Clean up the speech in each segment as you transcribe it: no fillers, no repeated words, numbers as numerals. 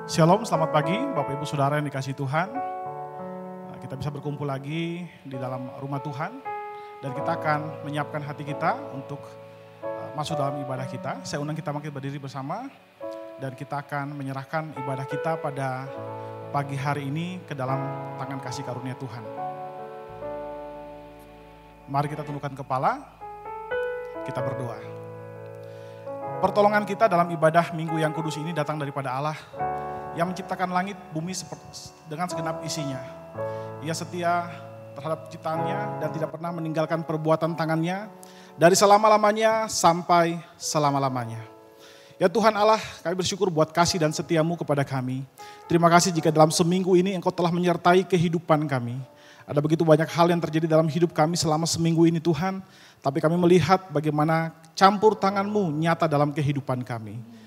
Shalom, selamat pagi Bapak Ibu Saudara yang dikasihi Tuhan. Kita bisa berkumpul lagi di dalam rumah Tuhan. Dan kita akan menyiapkan hati kita untuk masuk dalam ibadah kita. Saya undang kita bangkit berdiri bersama. Dan kita akan menyerahkan ibadah kita pada pagi hari ini ke dalam tangan kasih karunia Tuhan. Mari kita tundukkan kepala, kita berdoa. Pertolongan kita dalam ibadah minggu yang kudus ini datang daripada Allah yang menciptakan langit bumi dengan segenap isinya. Ia setia terhadap ciptaannya dan tidak pernah meninggalkan perbuatan tangannya dari selama-lamanya sampai selama-lamanya. Ya Tuhan Allah, kami bersyukur buat kasih dan setiamu kepada kami. Terima kasih jika dalam seminggu ini Engkau telah menyertai kehidupan kami. Ada begitu banyak hal yang terjadi dalam hidup kami selama seminggu ini Tuhan. Tapi kami melihat bagaimana campur tangan-Mu nyata dalam kehidupan kami.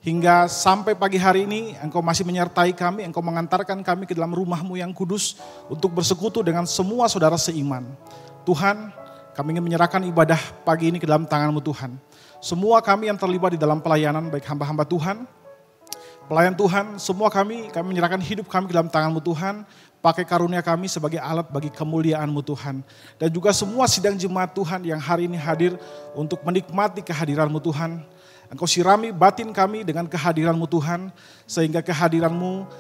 Hingga sampai pagi hari ini Engkau masih menyertai kami, Engkau mengantarkan kami ke dalam rumah-Mu yang kudus untuk bersekutu dengan semua saudara seiman. Tuhan, kami ingin menyerahkan ibadah pagi ini ke dalam tangan-Mu Tuhan. Semua kami yang terlibat di dalam pelayanan, baik hamba-hamba Tuhan, pelayan Tuhan, semua kami menyerahkan hidup kami ke dalam tangan-Mu Tuhan. Pakai karunia kami sebagai alat bagi kemuliaan-Mu Tuhan. Dan juga semua sidang jemaat Tuhan yang hari ini hadir untuk menikmati kehadiran-Mu Tuhan. Engkau sirami batin kami dengan kehadiran-Mu Tuhan, sehingga kehadiran-Mu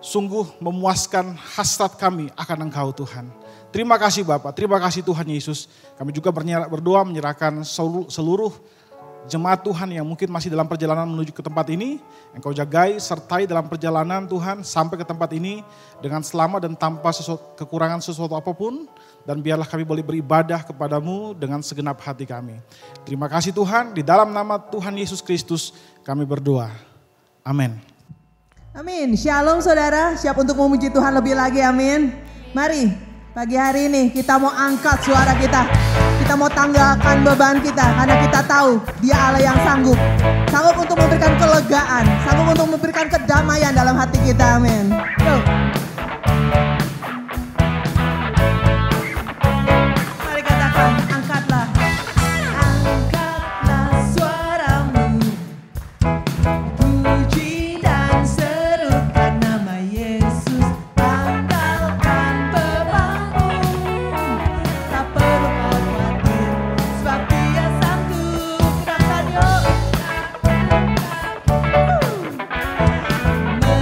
sungguh memuaskan hasrat kami akan Engkau Tuhan. Terima kasih Bapa, terima kasih Tuhan Yesus. Kami juga berdoa menyerahkan seluruh jemaat Tuhan yang mungkin masih dalam perjalanan menuju ke tempat ini. Engkau jagai, sertai dalam perjalanan Tuhan sampai ke tempat ini dengan selamat dan tanpa kekurangan sesuatu apapun. Dan biarlah kami boleh beribadah kepadamu dengan segenap hati kami. Terima kasih Tuhan, di dalam nama Tuhan Yesus Kristus kami berdoa. Amin. Amin. Shalom saudara, siap untuk memuji Tuhan lebih lagi, amin. Mari, pagi hari ini kita mau angkat suara kita. Kita mau tanggalkan beban kita karena kita tahu Dia Allah yang sanggup. Sanggup untuk memberikan kelegaan, sanggup untuk memberikan kedamaian dalam hati kita, amin. Go.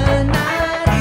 Menari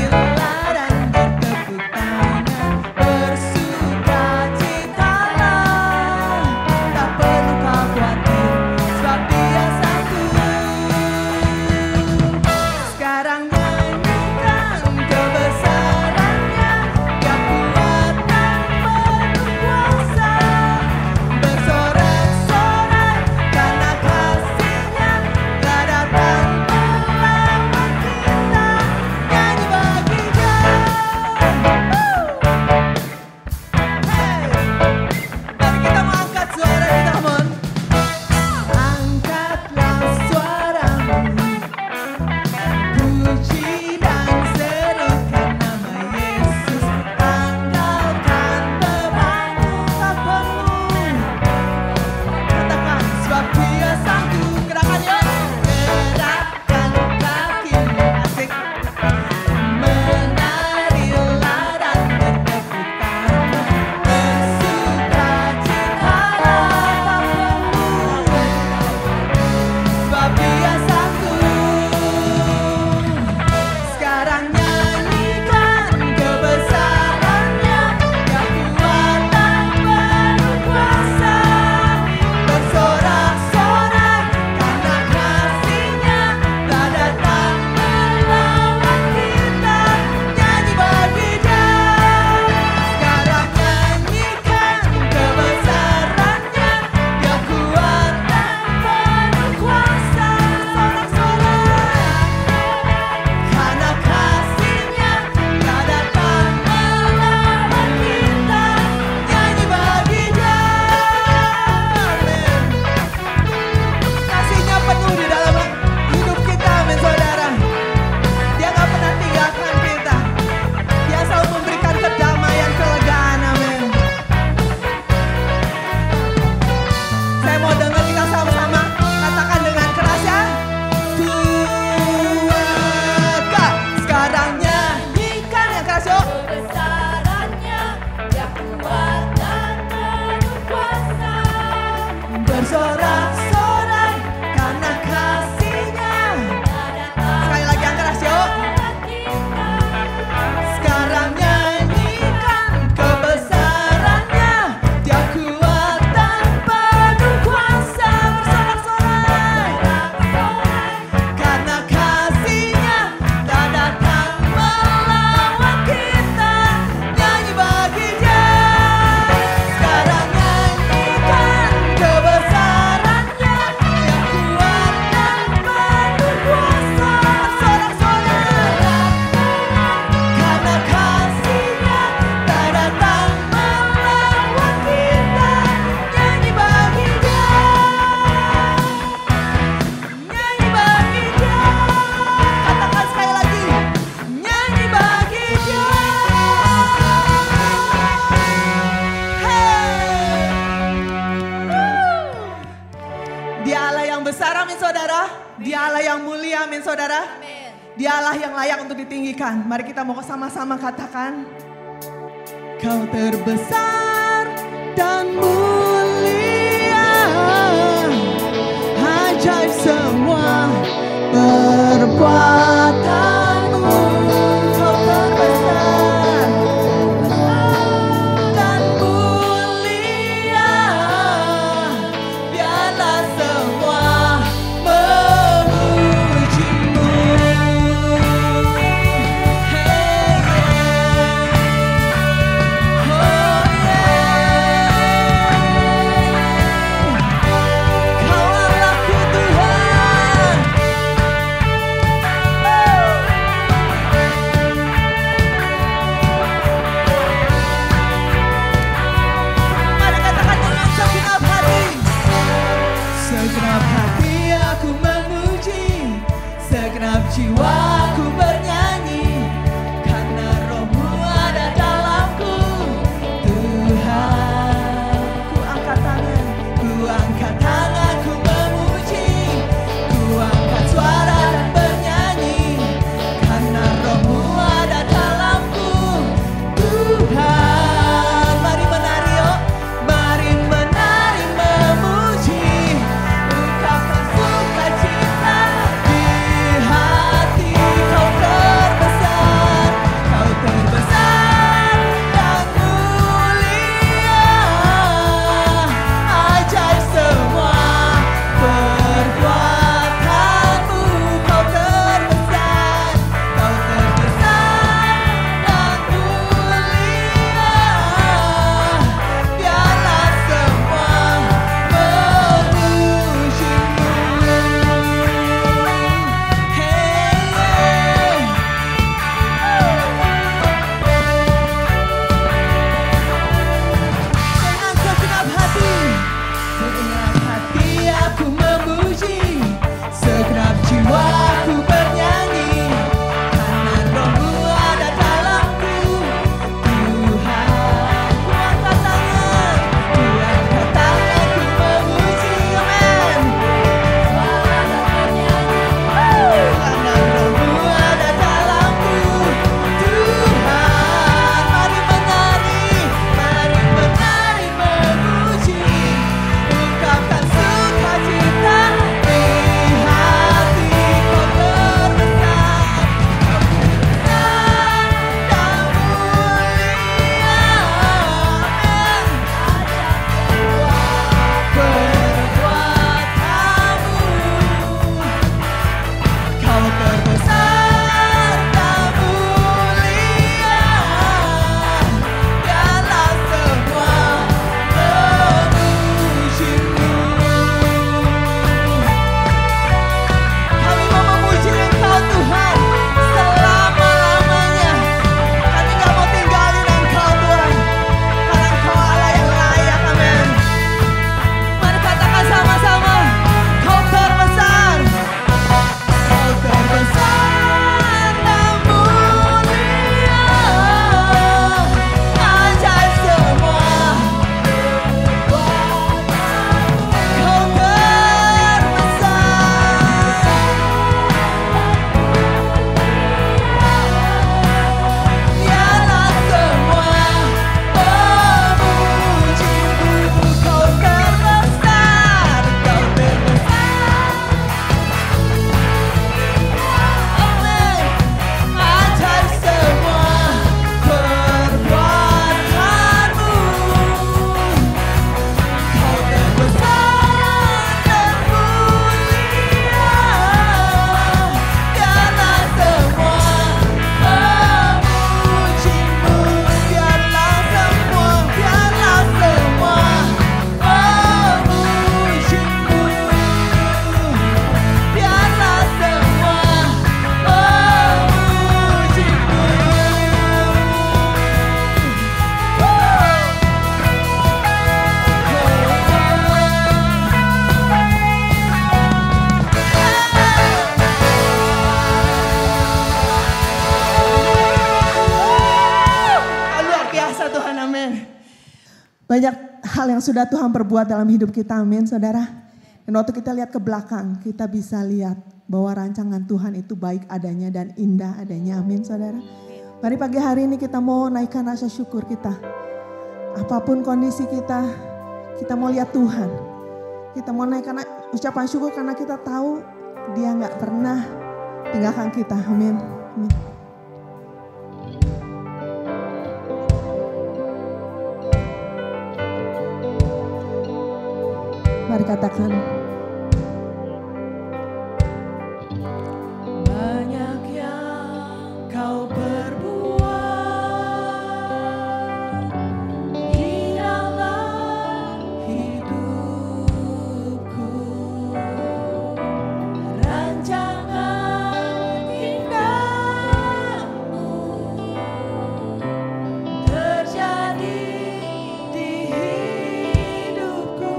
amin saudara. Dialah yang layak untuk ditinggikan. Mari kita mau sama-sama katakan. Kau terbesar dan mulia, ajaib semua perbuatanmu. Kau terbesar dan mulia, biarlah semua memujimu. Kau Allahku Tuhan. Mari katakan dengan segenap hati. Segenap hati aku memuji, segenap jiwaku bernyanyi, karena Roh-Mu ada dalamku. Tuhan, ku angkat tangan, ku memuji, ku angkat suara dan bernyanyi, karena Roh-Mu ada dalamku. Tuhan, mari menari yuk, mari menari memuji, ungkapkan sukacita di hati. Kau terbesar dan mulia, ajaib semua perbuatanmu. Kau terbesar dan mulia, biarlah semua memujimu. Dengan segenap hati aku memuji, segenap jiwaku bernyanyi, karena Roh-Mu ada dalamku. Tuhan, ku angkat tangan, ku memuji, amin. Karena Roh-Mu ada dalamku. Tuhan, mari menari memuji, ungkapkan sukacita di hati. Kau terbesar dan mulia, perbuatanmu. Kau terbesar dan mulia, biarlah semua memujimu. Kami mau memuji Engkau Tuhan selama-lamanya. Kami gak mau tinggalin Engkau Tuhan, karena Engkau Allah yang layak, amin. Mari katakan sama-sama, Kau terbesar. Kau terbesar dan mulia, ajaib semua perbuatanmu. Kau terbesar, biarlah semua memujimu. Kau terbesar, amin. Ajaib semua perbuatanmu. Kau terbesar dan mulia, biarlah semua memujimu. Biarlah semua memujimu. Biarlah semua luar biasa Tuhan, amin. Banyak hal yang sudah Tuhan perbuat dalam hidup kita, amin saudara. Dan waktu kita lihat ke belakang, kita bisa lihat bahwa rancangan Tuhan itu baik adanya dan indah adanya. Amin saudara. Mari pagi hari ini kita mau naikkan rasa syukur kita. Apapun kondisi kita, kita mau lihat Tuhan. Kita mau naikkan ucapan syukur karena kita tahu Dia gak pernah tinggalkan kita. Amin. Amin. Mari katakan. Banyak yang kau perbuat di dalam hidupku, rancangan indahmu terjadi di hidupku.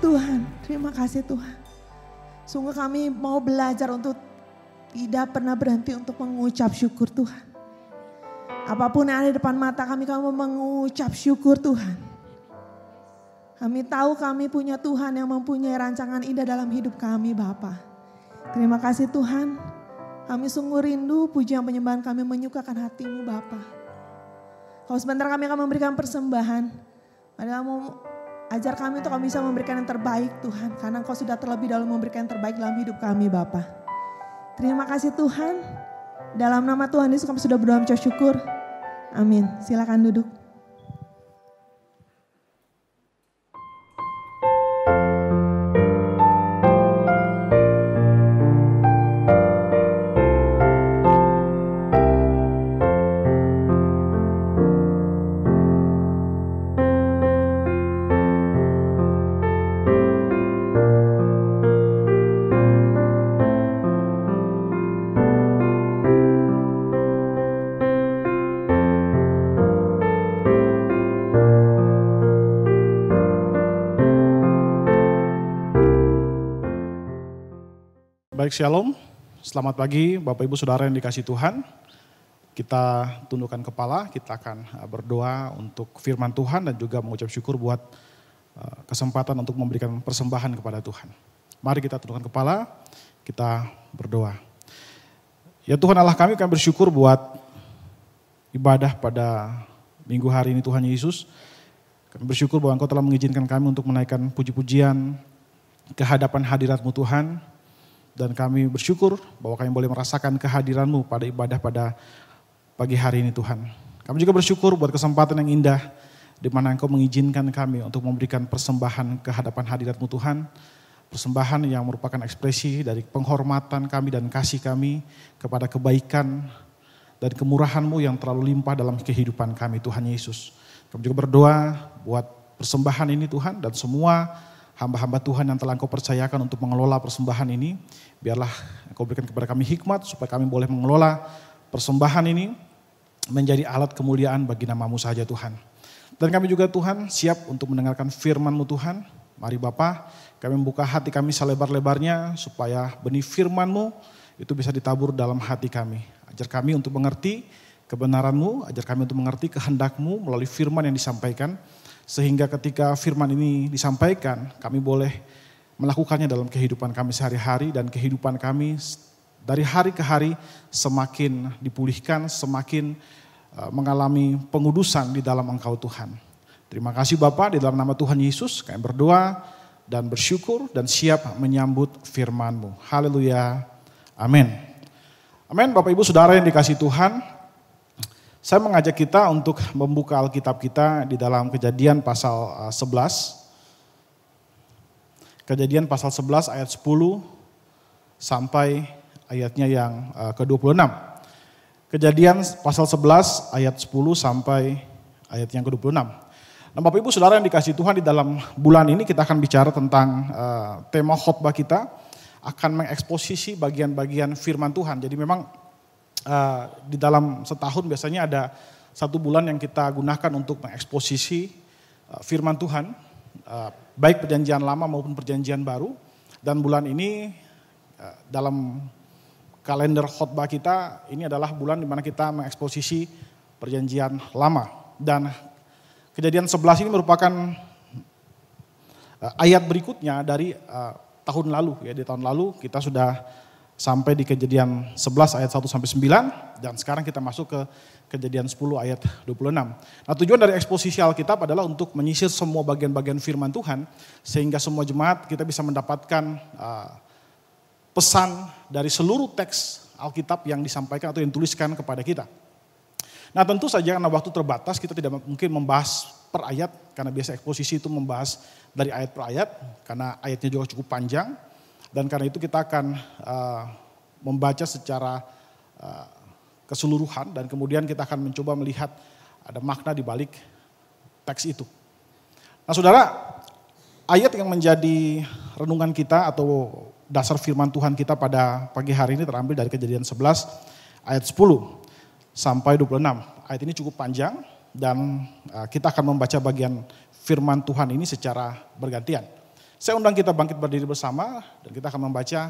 Tuhan, terima kasih Tuhan. Sungguh kami mau belajar untuk tidak pernah berhenti untuk mengucap syukur Tuhan. Apapun yang ada di depan mata kami mau mengucap syukur Tuhan. Kami tahu kami punya Tuhan yang mempunyai rancangan indah dalam hidup kami Bapa. Terima kasih Tuhan. Kami sungguh rindu pujian penyembahan kami menyukakan hati-Mu Bapa. Kalau sebentar kami akan memberikan persembahan. Padahal mau ajar kami untuk kami bisa memberikan yang terbaik Tuhan. Karena Engkau sudah terlebih dahulu memberikan yang terbaik dalam hidup kami Bapa. Terima kasih Tuhan. Dalam nama Tuhan Yesus kami sudah berdoa mengucap syukur. Amin. Silakan duduk. Baik, shalom. Selamat pagi Bapak Ibu Saudara yang dikasihi Tuhan. Kita tundukkan kepala, kita akan berdoa untuk firman Tuhan dan juga mengucap syukur buat kesempatan untuk memberikan persembahan kepada Tuhan. Mari kita tundukkan kepala, kita berdoa. Ya Tuhan Allah kami bersyukur buat ibadah pada minggu hari ini Tuhan Yesus. Kami bersyukur bahwa Engkau telah mengizinkan kami untuk menaikkan puji-pujian ke hadapan hadirat-Mu Tuhan. Dan kami bersyukur bahwa kami boleh merasakan kehadiran-Mu pada ibadah pada pagi hari ini Tuhan. Kami juga bersyukur buat kesempatan yang indah di mana Engkau mengizinkan kami untuk memberikan persembahan ke hadapan hadirat-Mu Tuhan. Persembahan yang merupakan ekspresi dari penghormatan kami dan kasih kami kepada kebaikan dan kemurahan-Mu yang terlalu limpah dalam kehidupan kami Tuhan Yesus. Kami juga berdoa buat persembahan ini Tuhan dan semua hamba-hamba Tuhan yang telah Engkau percayakan untuk mengelola persembahan ini. Biarlah Engkau berikan kepada kami hikmat supaya kami boleh mengelola persembahan ini menjadi alat kemuliaan bagi nama-Mu saja Tuhan. Dan kami juga Tuhan siap untuk mendengarkan firman-Mu Tuhan. Mari Bapa, kami membuka hati kami selebar-lebarnya supaya benih firman-Mu itu bisa ditabur dalam hati kami. Ajar kami untuk mengerti kebenaran-Mu, ajar kami untuk mengerti kehendak-Mu melalui firman yang disampaikan. Sehingga ketika firman ini disampaikan, kami boleh melakukannya dalam kehidupan kami sehari-hari dan kehidupan kami dari hari ke hari semakin dipulihkan, semakin mengalami pengudusan di dalam Engkau Tuhan. Terima kasih Bapa, di dalam nama Tuhan Yesus kami berdoa dan bersyukur dan siap menyambut firman-Mu. Haleluya. Amin. Amin. Bapak Ibu Saudara yang dikasihi Tuhan. Saya mengajak kita untuk membuka Alkitab kita di dalam Kejadian pasal 11. Kejadian pasal 11 ayat 10 sampai ayatnya yang ke-26. Kejadian pasal 11 ayat 10 sampai ayat yang ke-26. Nah Bapak Ibu Saudara yang dikasihi Tuhan, di dalam bulan ini kita akan bicara tentang tema khotbah kita akan mengeksposisi bagian-bagian firman Tuhan. Jadi memang di dalam setahun biasanya ada satu bulan yang kita gunakan untuk mengeksposisi firman Tuhan, baik perjanjian lama maupun perjanjian baru. Dan bulan ini dalam kalender khotbah kita ini adalah bulan di mana kita mengeksposisi perjanjian lama. Dan Kejadian 11 ini merupakan ayat berikutnya dari tahun lalu. Ya, di tahun lalu kita sudah sampai di Kejadian 11 ayat 1 sampai 9 dan sekarang kita masuk ke Kejadian 10 ayat 26. Nah, tujuan dari eksposisi Alkitab adalah untuk menyisir semua bagian-bagian firman Tuhan sehingga semua jemaat kita bisa mendapatkan pesan dari seluruh teks Alkitab yang disampaikan atau yang dituliskan kepada kita. Nah, tentu saja karena waktu terbatas kita tidak mungkin membahas per ayat karena biasa eksposisi itu membahas dari ayat per ayat karena ayatnya juga cukup panjang. Dan karena itu kita akan membaca secara keseluruhan dan kemudian kita akan mencoba melihat ada makna di balik teks itu. Nah saudara, ayat yang menjadi renungan kita atau dasar firman Tuhan kita pada pagi hari ini terambil dari Kejadian 11 ayat 10 sampai 26. Ayat ini cukup panjang dan kita akan membaca bagian firman Tuhan ini secara bergantian. Saya undang kita bangkit berdiri bersama dan kita akan membaca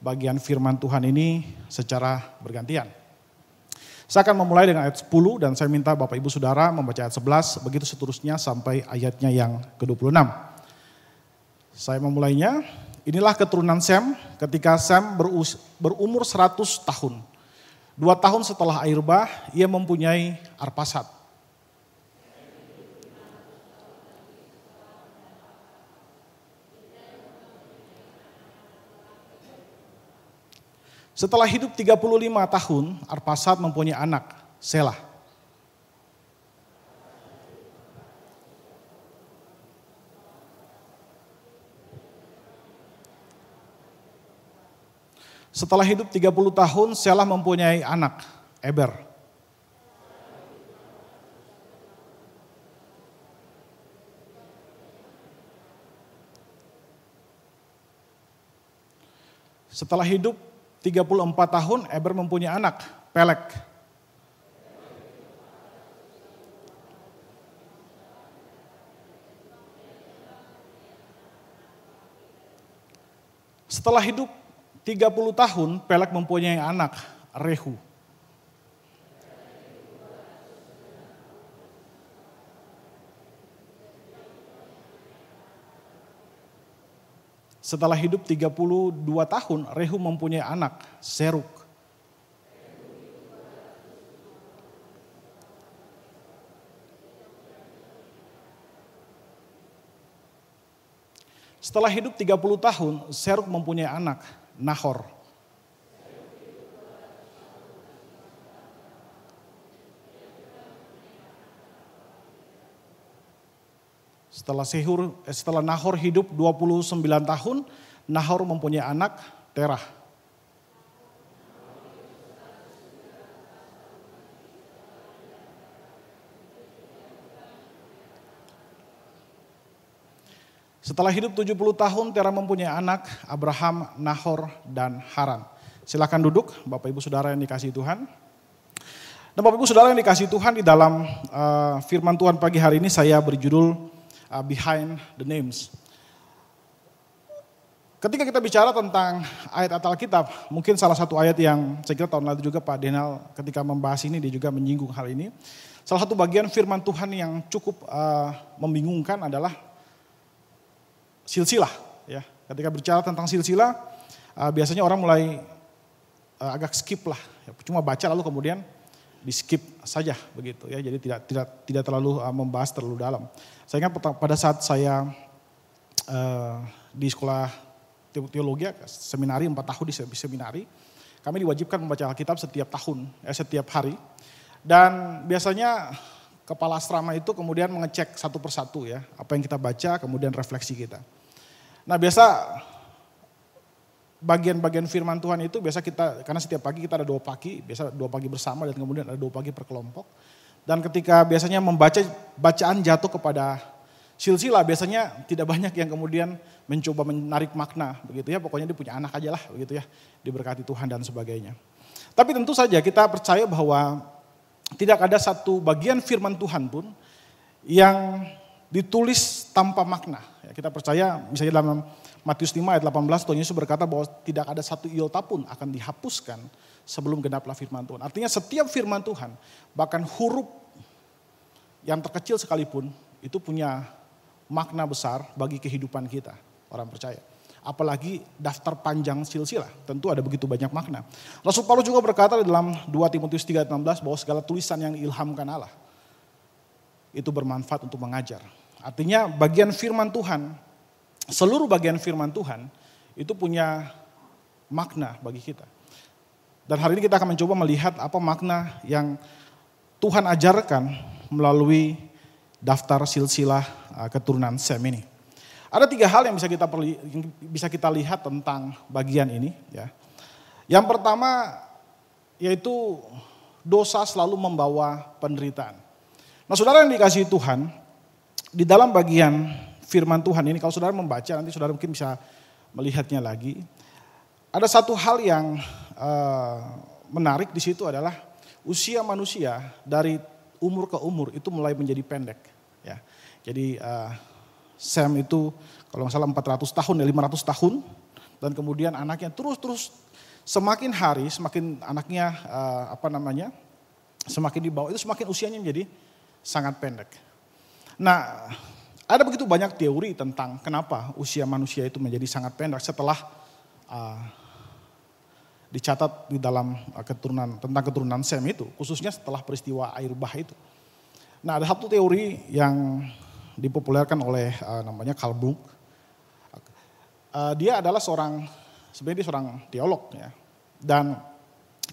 bagian firman Tuhan ini secara bergantian. Saya akan memulai dengan ayat 10 dan saya minta Bapak Ibu Saudara membaca ayat 11, begitu seterusnya sampai ayatnya yang ke-26. Saya memulainya, inilah keturunan Sem ketika Sem berumur 100 tahun. 2 tahun setelah air bah, ia mempunyai Arpasad. Setelah hidup 35 tahun, Arpasad mempunyai anak, Selah. Setelah hidup 30 tahun, Selah mempunyai anak, Eber. Setelah hidup 34 tahun, Eber mempunyai anak, Pelek. Setelah hidup 30 tahun, Pelek mempunyai anak, Rehu. Setelah hidup 32 tahun, Rehu mempunyai anak, Seruk. Setelah hidup 30 tahun, Seruk mempunyai anak, Nahor. Setelah Nahor hidup 29 tahun, Nahor mempunyai anak, Terah. Setelah hidup 70 tahun, Terah mempunyai anak, Abraham, Nahor, dan Haran. Silakan duduk, Bapak Ibu Saudara yang dikasihi Tuhan. Dan Bapak Ibu Saudara yang dikasihi Tuhan, di dalam firman Tuhan pagi hari ini saya berjudul Behind the Names. Ketika kita bicara tentang ayat Alkitab, mungkin salah satu ayat yang saya kira tahun lalu juga Pak Denal ketika membahas ini, dia juga menyinggung hal ini. Salah satu bagian firman Tuhan yang cukup membingungkan adalah silsilah. Ya. Ketika bicara tentang silsilah, biasanya orang mulai agak skip lah. Cuma baca lalu kemudian di skip saja begitu ya, jadi tidak terlalu membahas terlalu dalam. Saya ingat pada saat saya di sekolah teologi, seminari 4 tahun di seminari, kami diwajibkan membaca Alkitab setiap tahun, setiap hari. Dan biasanya kepala asrama itu kemudian mengecek satu persatu ya, apa yang kita baca, kemudian refleksi kita. Nah biasa bagian-bagigian firman Tuhan itu biasa kita, karena setiap pagi kita ada 2 pagi, biasa 2 pagi bersama dan kemudian ada 2 pagi per kelompok. Dan ketika biasanya membaca bacaan jatuh kepada silsilah, biasanya tidak banyak yang kemudian mencoba menarik makna begitu ya, pokoknya dia punya anak aja lah begitu ya, diberkati Tuhan dan sebagainya. Tapi tentu saja kita percaya bahwa tidak ada satu bagian firman Tuhan pun yang ditulis tanpa makna. Ya, kita percaya misalnya dalam Matius 5 ayat 18 Tuhan Yesus berkata bahwa tidak ada satu iota pun akan dihapuskan sebelum genaplah firman Tuhan. Artinya setiap firman Tuhan, bahkan huruf yang terkecil sekalipun itu punya makna besar bagi kehidupan kita, orang percaya. Apalagi daftar panjang silsilah, tentu ada begitu banyak makna. Rasul Paulus juga berkata dalam 2 Timotius 3:16 bahwa segala tulisan yang diilhamkan Allah itu bermanfaat untuk mengajar. Artinya bagian firman Tuhan, seluruh bagian firman Tuhan itu punya makna bagi kita. Dan hari ini kita akan mencoba melihat apa makna yang Tuhan ajarkan melalui daftar silsilah keturunan Sem ini. Ada 3 hal yang bisa kita lihat tentang bagian ini. Ya. Yang pertama yaitu dosa selalu membawa penderitaan. Nah saudara yang dikasihi Tuhan, di dalam bagian firman Tuhan ini, kalau saudara membaca, nanti saudara mungkin bisa melihatnya lagi. Ada satu hal yang menarik di situ adalah usia manusia dari umur ke umur itu mulai menjadi pendek. Ya. Jadi Sem itu kalau nggak salah 400 tahun, 500 tahun. Dan kemudian anaknya terus semakin hari, semakin anaknya semakin di bawah, itu semakin usianya menjadi sangat pendek. Nah, ada begitu banyak teori tentang kenapa usia manusia itu menjadi sangat pendek setelah dicatat di dalam tentang keturunan Sem itu, khususnya setelah peristiwa air bah itu. Nah, ada satu teori yang dipopulerkan oleh namanya Karl Brunk. Dia adalah sebenarnya seorang teolog ya. Dan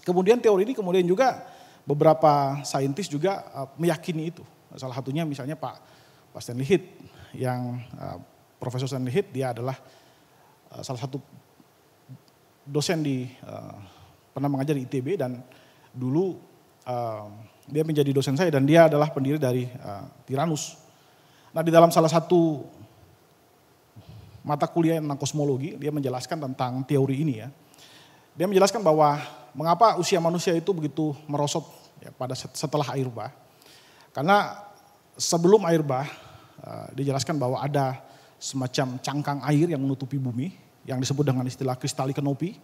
kemudian teori ini kemudian juga beberapa saintis juga meyakini itu. Salah satunya misalnya Pak Stanley Heath yang Profesor Stanley Heath, dia adalah salah satu dosen pernah mengajar di ITB dan dulu dia menjadi dosen saya dan dia adalah pendiri dari Tyrannus. Nah, di dalam salah satu mata kuliah tentang kosmologi, dia menjelaskan tentang teori ini ya. Dia menjelaskan bahwa mengapa usia manusia itu begitu merosot ya, setelah air bah. Karena sebelum air bah, dijelaskan bahwa ada semacam cangkang air yang menutupi bumi, yang disebut dengan istilah kristali kenopi.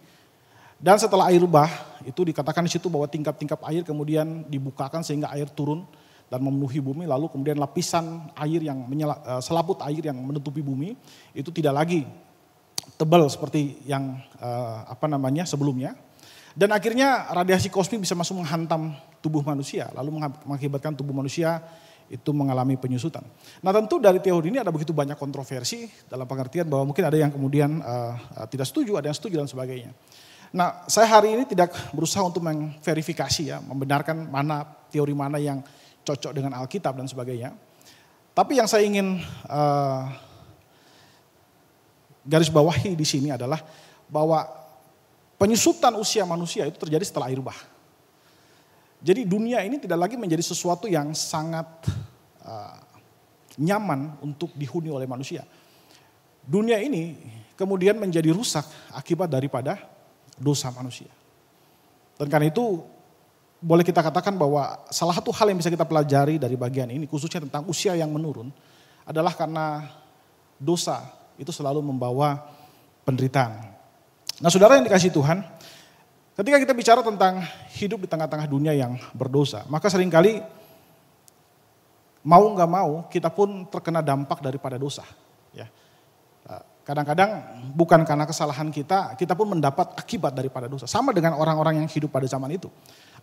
Dan setelah air bah, itu dikatakan di situ bahwa tingkap-tingkap air kemudian dibukakan sehingga air turun dan memenuhi bumi, lalu kemudian lapisan air selaput air yang menutupi bumi itu tidak lagi tebal seperti yang sebelumnya. Dan akhirnya radiasi kosmik bisa masuk menghantam tubuh manusia, lalu mengakibatkan tubuh manusia itu mengalami penyusutan. Nah, tentu dari teori ini ada begitu banyak kontroversi dalam pengertian bahwa mungkin ada yang kemudian tidak setuju, ada yang setuju dan sebagainya. Nah, saya hari ini tidak berusaha untuk memverifikasi ya, membenarkan teori mana yang cocok dengan Alkitab dan sebagainya. Tapi yang saya ingin garis bawahi di sini adalah bahwa penyusutan usia manusia itu terjadi setelah air bah. Jadi dunia ini tidak lagi menjadi sesuatu yang sangat nyaman untuk dihuni oleh manusia. Dunia ini kemudian menjadi rusak akibat daripada dosa manusia. Dan karena itu boleh kita katakan bahwa salah satu hal yang bisa kita pelajari dari bagian ini, khususnya tentang usia yang menurun, adalah karena dosa itu selalu membawa penderitaan. Nah, saudara yang dikasihi Tuhan, ketika kita bicara tentang hidup di tengah-tengah dunia yang berdosa, maka seringkali mau nggak mau kita pun terkena dampak daripada dosa. Ya. Kadang-kadang bukan karena kesalahan kita pun mendapat akibat daripada dosa. Sama dengan orang-orang yang hidup pada zaman itu.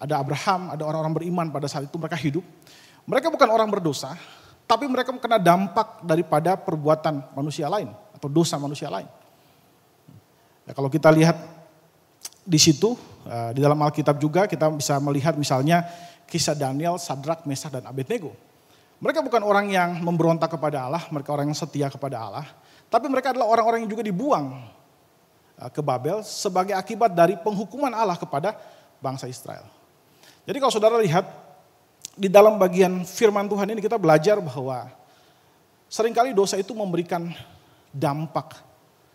Ada Abraham, ada orang-orang beriman pada saat itu mereka hidup. Mereka bukan orang berdosa, tapi mereka kena dampak daripada perbuatan manusia lain atau dosa manusia lain. Ya, kalau kita lihat di situ, di dalam Alkitab juga kita bisa melihat misalnya kisah Daniel, Sadrak, Mesak, dan Abednego. Mereka bukan orang yang memberontak kepada Allah, mereka orang yang setia kepada Allah. Tapi mereka adalah orang-orang yang juga dibuang ke Babel sebagai akibat dari penghukuman Allah kepada bangsa Israel. Jadi kalau saudara lihat di dalam bagian firman Tuhan ini kita belajar bahwa seringkali dosa itu memberikan dampak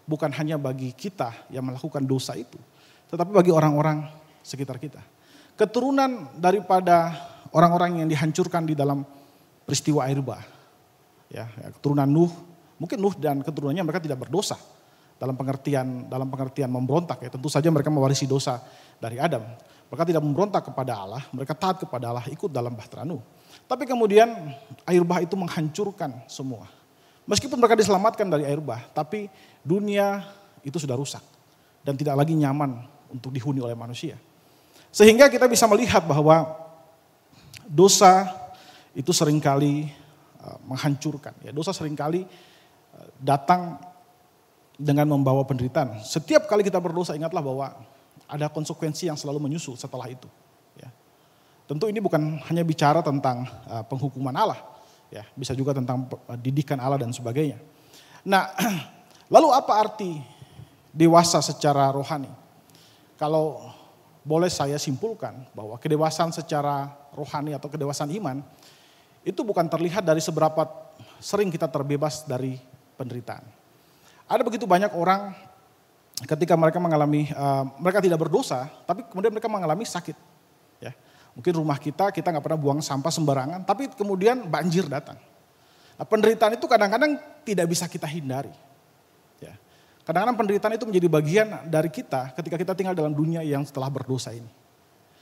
bukan hanya bagi kita yang melakukan dosa itu, tetapi bagi orang-orang sekitar kita. Keturunan daripada orang-orang yang dihancurkan di dalam peristiwa air bah. Ya, keturunan Nuh, mungkin Nuh dan keturunannya mereka tidak berdosa dalam pengertian memberontak ya. Tentu saja mereka mewarisi dosa dari Adam. Mereka tidak memberontak kepada Allah, mereka taat kepada Allah, ikut dalam bahtera Nuh. Tapi kemudian air bah itu menghancurkan semua. Meskipun mereka diselamatkan dari air bah, tapi dunia itu sudah rusak dan tidak lagi nyaman untuk dihuni oleh manusia. Sehingga kita bisa melihat bahwa dosa itu seringkali menghancurkan. Ya, dosa seringkali datang dengan membawa penderitaan. Setiap kali kita berdosa ingatlah bahwa ada konsekuensi yang selalu menyusul setelah itu. Ya. Tentu ini bukan hanya bicara tentang penghukuman Allah, ya, bisa juga tentang didikan Allah dan sebagainya. Nah, lalu apa arti dewasa secara rohani? Kalau boleh saya simpulkan bahwa kedewasaan secara rohani atau kedewasaan iman itu bukan terlihat dari seberapa sering kita terbebas dari penderitaan. Ada begitu banyak orang ketika mereka mereka tidak berdosa, tapi kemudian mereka mengalami sakit. Ya, mungkin rumah kita nggak pernah buang sampah sembarangan, tapi kemudian banjir datang. Nah, penderitaan itu kadang-kadang tidak bisa kita hindari. Ya. Kadang-kadang penderitaan itu menjadi bagian dari kita ketika kita tinggal dalam dunia yang setelah berdosa ini.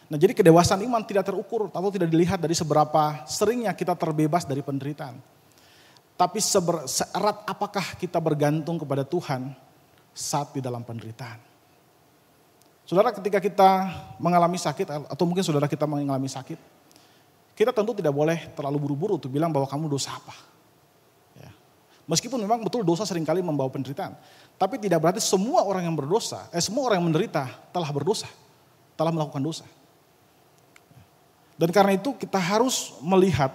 Nah, jadi kedewasaan iman tidak terukur atau tidak dilihat dari seberapa seringnya kita terbebas dari penderitaan. Tapi seerat apakah kita bergantung kepada Tuhan saat di dalam penderitaan. Saudara, ketika kita mengalami sakit atau mungkin saudara kita mengalami sakit, kita tentu tidak boleh terlalu buru-buru untuk bilang bahwa kamu dosa apa. Ya. Meskipun memang betul dosa seringkali membawa penderitaan. Tapi tidak berarti semua orang yang berdosa, semua orang yang menderita telah berdosa, telah melakukan dosa. Dan karena itu kita harus melihat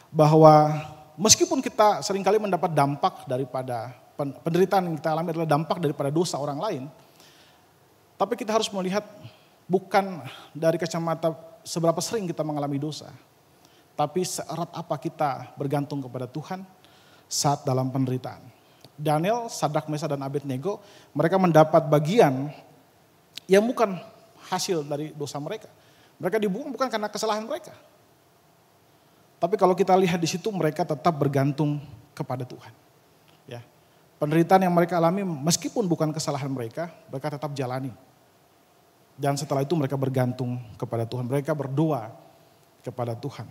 bahwa meskipun kita seringkali mendapat dampak daripada penderitaan yang kita alami adalah dampak daripada dosa orang lain, tapi kita harus melihat bukan dari kacamata seberapa sering kita mengalami dosa, tapi seerat apa kita bergantung kepada Tuhan saat dalam penderitaan. Daniel, Sadrak, Mesah, dan Abednego, mereka mendapat bagian yang bukan hasil dari dosa mereka. Mereka dibuang bukan karena kesalahan mereka. Tapi kalau kita lihat di situ mereka tetap bergantung kepada Tuhan. Ya. Penderitaan yang mereka alami meskipun bukan kesalahan mereka tetap jalani. Dan setelah itu mereka bergantung kepada Tuhan. Mereka berdoa kepada Tuhan.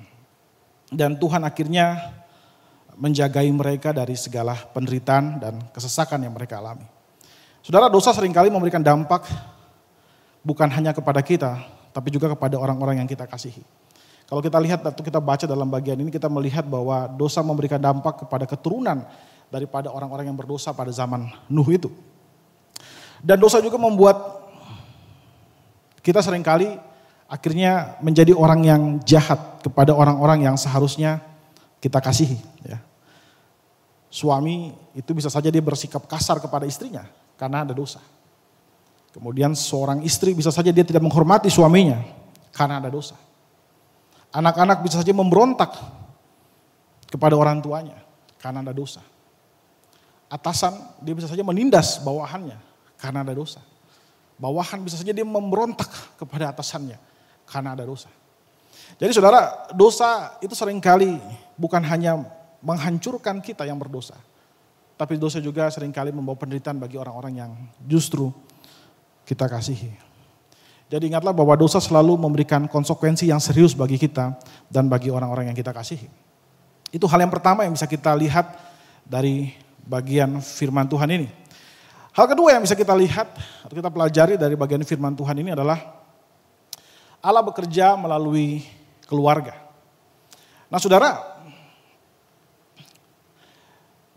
Dan Tuhan akhirnya menjagai mereka dari segala penderitaan dan kesesakan yang mereka alami. Saudara, dosa seringkali memberikan dampak bukan hanya kepada kita, tapi juga kepada orang-orang yang kita kasihi. Kalau kita lihat atau kita baca dalam bagian ini, kita melihat bahwa dosa memberikan dampak kepada keturunan daripada orang-orang yang berdosa pada zaman Nuh itu. Dan dosa juga membuat kita seringkali akhirnya menjadi orang yang jahat kepada orang-orang yang seharusnya kita kasihi. Ya. Suami itu bisa saja dia bersikap kasar kepada istrinya karena ada dosa. Kemudian seorang istri bisa saja dia tidak menghormati suaminya karena ada dosa. Anak-anak bisa saja memberontak kepada orang tuanya karena ada dosa. Atasan dia bisa saja menindas bawahannya karena ada dosa. Bawahan bisa saja dia memberontak kepada atasannya karena ada dosa. Jadi saudara, dosa itu seringkali bukan hanya menghancurkan kita yang berdosa. Tapi dosa juga seringkali membawa penderitaan bagi orang-orang yang justru kita kasihi. Jadi ingatlah bahwa dosa selalu memberikan konsekuensi yang serius bagi kita dan bagi orang-orang yang kita kasihi. Itu hal yang pertama yang bisa kita lihat dari bagian firman Tuhan ini. Hal kedua yang bisa kita lihat atau kita pelajari dari bagian firman Tuhan ini adalah Allah bekerja melalui keluarga. Nah saudara,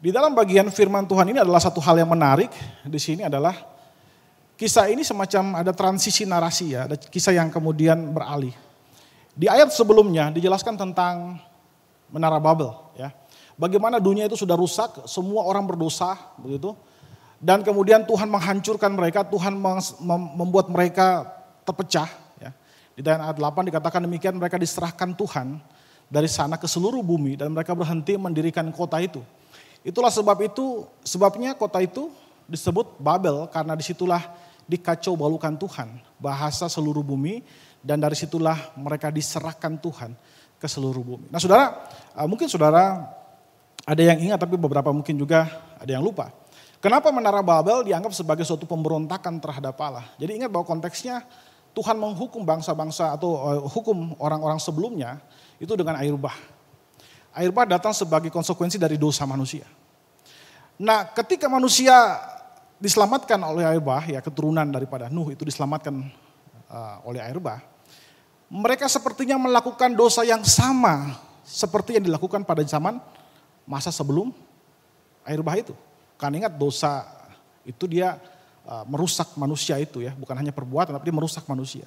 di dalam bagian firman Tuhan ini adalah satu hal yang menarik di sini adalah kisah ini semacam ada transisi narasi ya, ada kisah yang kemudian beralih. Di ayat sebelumnya dijelaskan tentang Menara Babel ya. Bagaimana dunia itu sudah rusak, semua orang berdosa begitu. Dan kemudian Tuhan menghancurkan mereka, Tuhan membuat mereka terpecah. Ya. Di ayat 8 dikatakan demikian, mereka diserahkan Tuhan dari sana ke seluruh bumi dan mereka berhenti mendirikan kota itu. Itulah sebabnya kota itu disebut Babel karena disitulah dikacau balukan Tuhan, bahasa seluruh bumi dan dari situlah mereka diserahkan Tuhan ke seluruh bumi. Nah saudara, mungkin saudara ada yang ingat tapi beberapa mungkin juga ada yang lupa. Kenapa Menara Babel dianggap sebagai suatu pemberontakan terhadap Allah? Jadi ingat bahwa konteksnya Tuhan menghukum bangsa-bangsa atau hukum orang-orang sebelumnya itu dengan air bah. Air bah datang sebagai konsekuensi dari dosa manusia. Nah ketika manusia diselamatkan oleh air bah, ya keturunan daripada Nuh itu diselamatkan oleh air bah. Mereka sepertinya melakukan dosa yang sama seperti yang dilakukan pada zaman masa sebelum air bah itu. Karena ingat dosa itu dia merusak manusia itu ya, bukan hanya perbuatan tapi dia merusak manusia.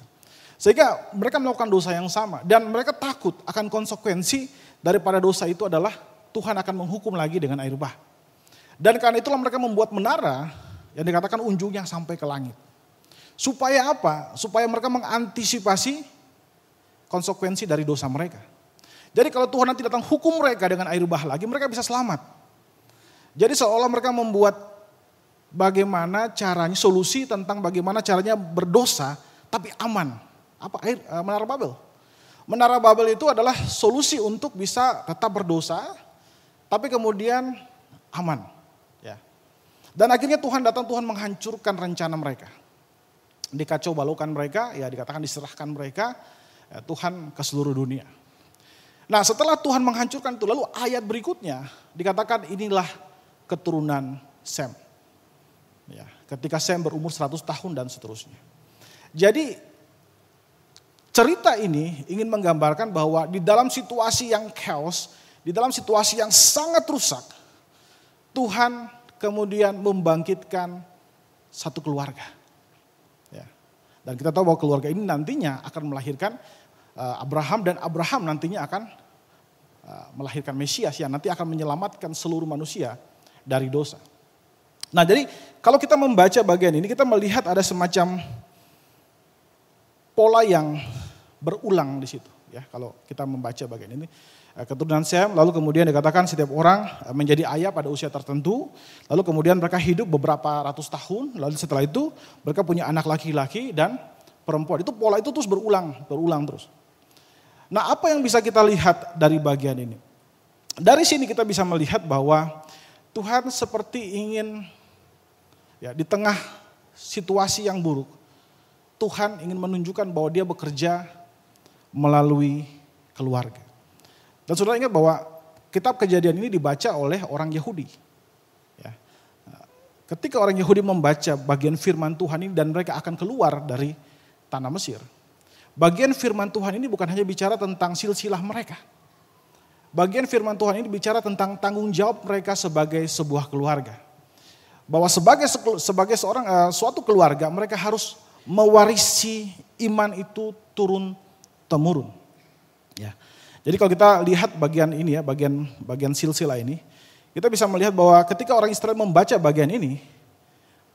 Sehingga mereka melakukan dosa yang sama dan mereka takut akan konsekuensi daripada dosa itu adalah Tuhan akan menghukum lagi dengan air bah. Dan karena itulah mereka membuat menara yang dikatakan unjungnya sampai ke langit. Supaya apa? Supaya mereka mengantisipasi konsekuensi dari dosa mereka. Jadi kalau Tuhan nanti datang hukum mereka dengan air bah lagi, mereka bisa selamat. Jadi seolah mereka membuat bagaimana caranya, solusi tentang bagaimana caranya berdosa tapi aman. Menara Babel. Menara Babel itu adalah solusi untuk bisa tetap berdosa, tapi kemudian aman. Ya. Dan akhirnya Tuhan datang, Tuhan menghancurkan rencana mereka. Dikacau balaukan mereka, ya dikatakan diserahkan mereka, ya, Tuhan ke seluruh dunia. Nah setelah Tuhan menghancurkan itu, lalu ayat berikutnya dikatakan inilah keturunan Sem. Ya, ketika Sem berumur 100 tahun dan seterusnya. Jadi cerita ini ingin menggambarkan bahwa di dalam situasi yang chaos, di dalam situasi yang sangat rusak, Tuhan kemudian membangkitkan satu keluarga. Ya. Dan kita tahu bahwa keluarga ini nantinya akan melahirkan Abraham, dan Abraham nantinya akan melahirkan Mesias yang nanti akan menyelamatkan seluruh manusia dari dosa. Nah jadi kalau kita membaca bagian ini, kita melihat ada semacam pola yang berulang di situ. Ya, kalau kita membaca bagian ini, keturunan Sem, lalu kemudian dikatakan setiap orang menjadi ayah pada usia tertentu, lalu kemudian mereka hidup beberapa ratus tahun, lalu setelah itu mereka punya anak laki-laki dan perempuan. Itu pola itu terus berulang terus. Nah, apa yang bisa kita lihat dari bagian ini? Dari sini kita bisa melihat bahwa Tuhan seperti ingin, ya, di tengah situasi yang buruk, Tuhan ingin menunjukkan bahwa Dia bekerja melalui keluarga. Dan saudara ingat bahwa kitab Kejadian ini dibaca oleh orang Yahudi. Ya. Ketika orang Yahudi membaca bagian firman Tuhan ini dan mereka akan keluar dari tanah Mesir, bagian firman Tuhan ini bukan hanya bicara tentang silsilah mereka. Bagian firman Tuhan ini bicara tentang tanggung jawab mereka sebagai sebuah keluarga. Bahwa sebagai suatu keluarga mereka harus mewarisi iman itu turun-temurun. Ya. Jadi kalau kita lihat bagian ini ya, bagian silsilah ini, kita bisa melihat bahwa ketika orang Israel membaca bagian ini,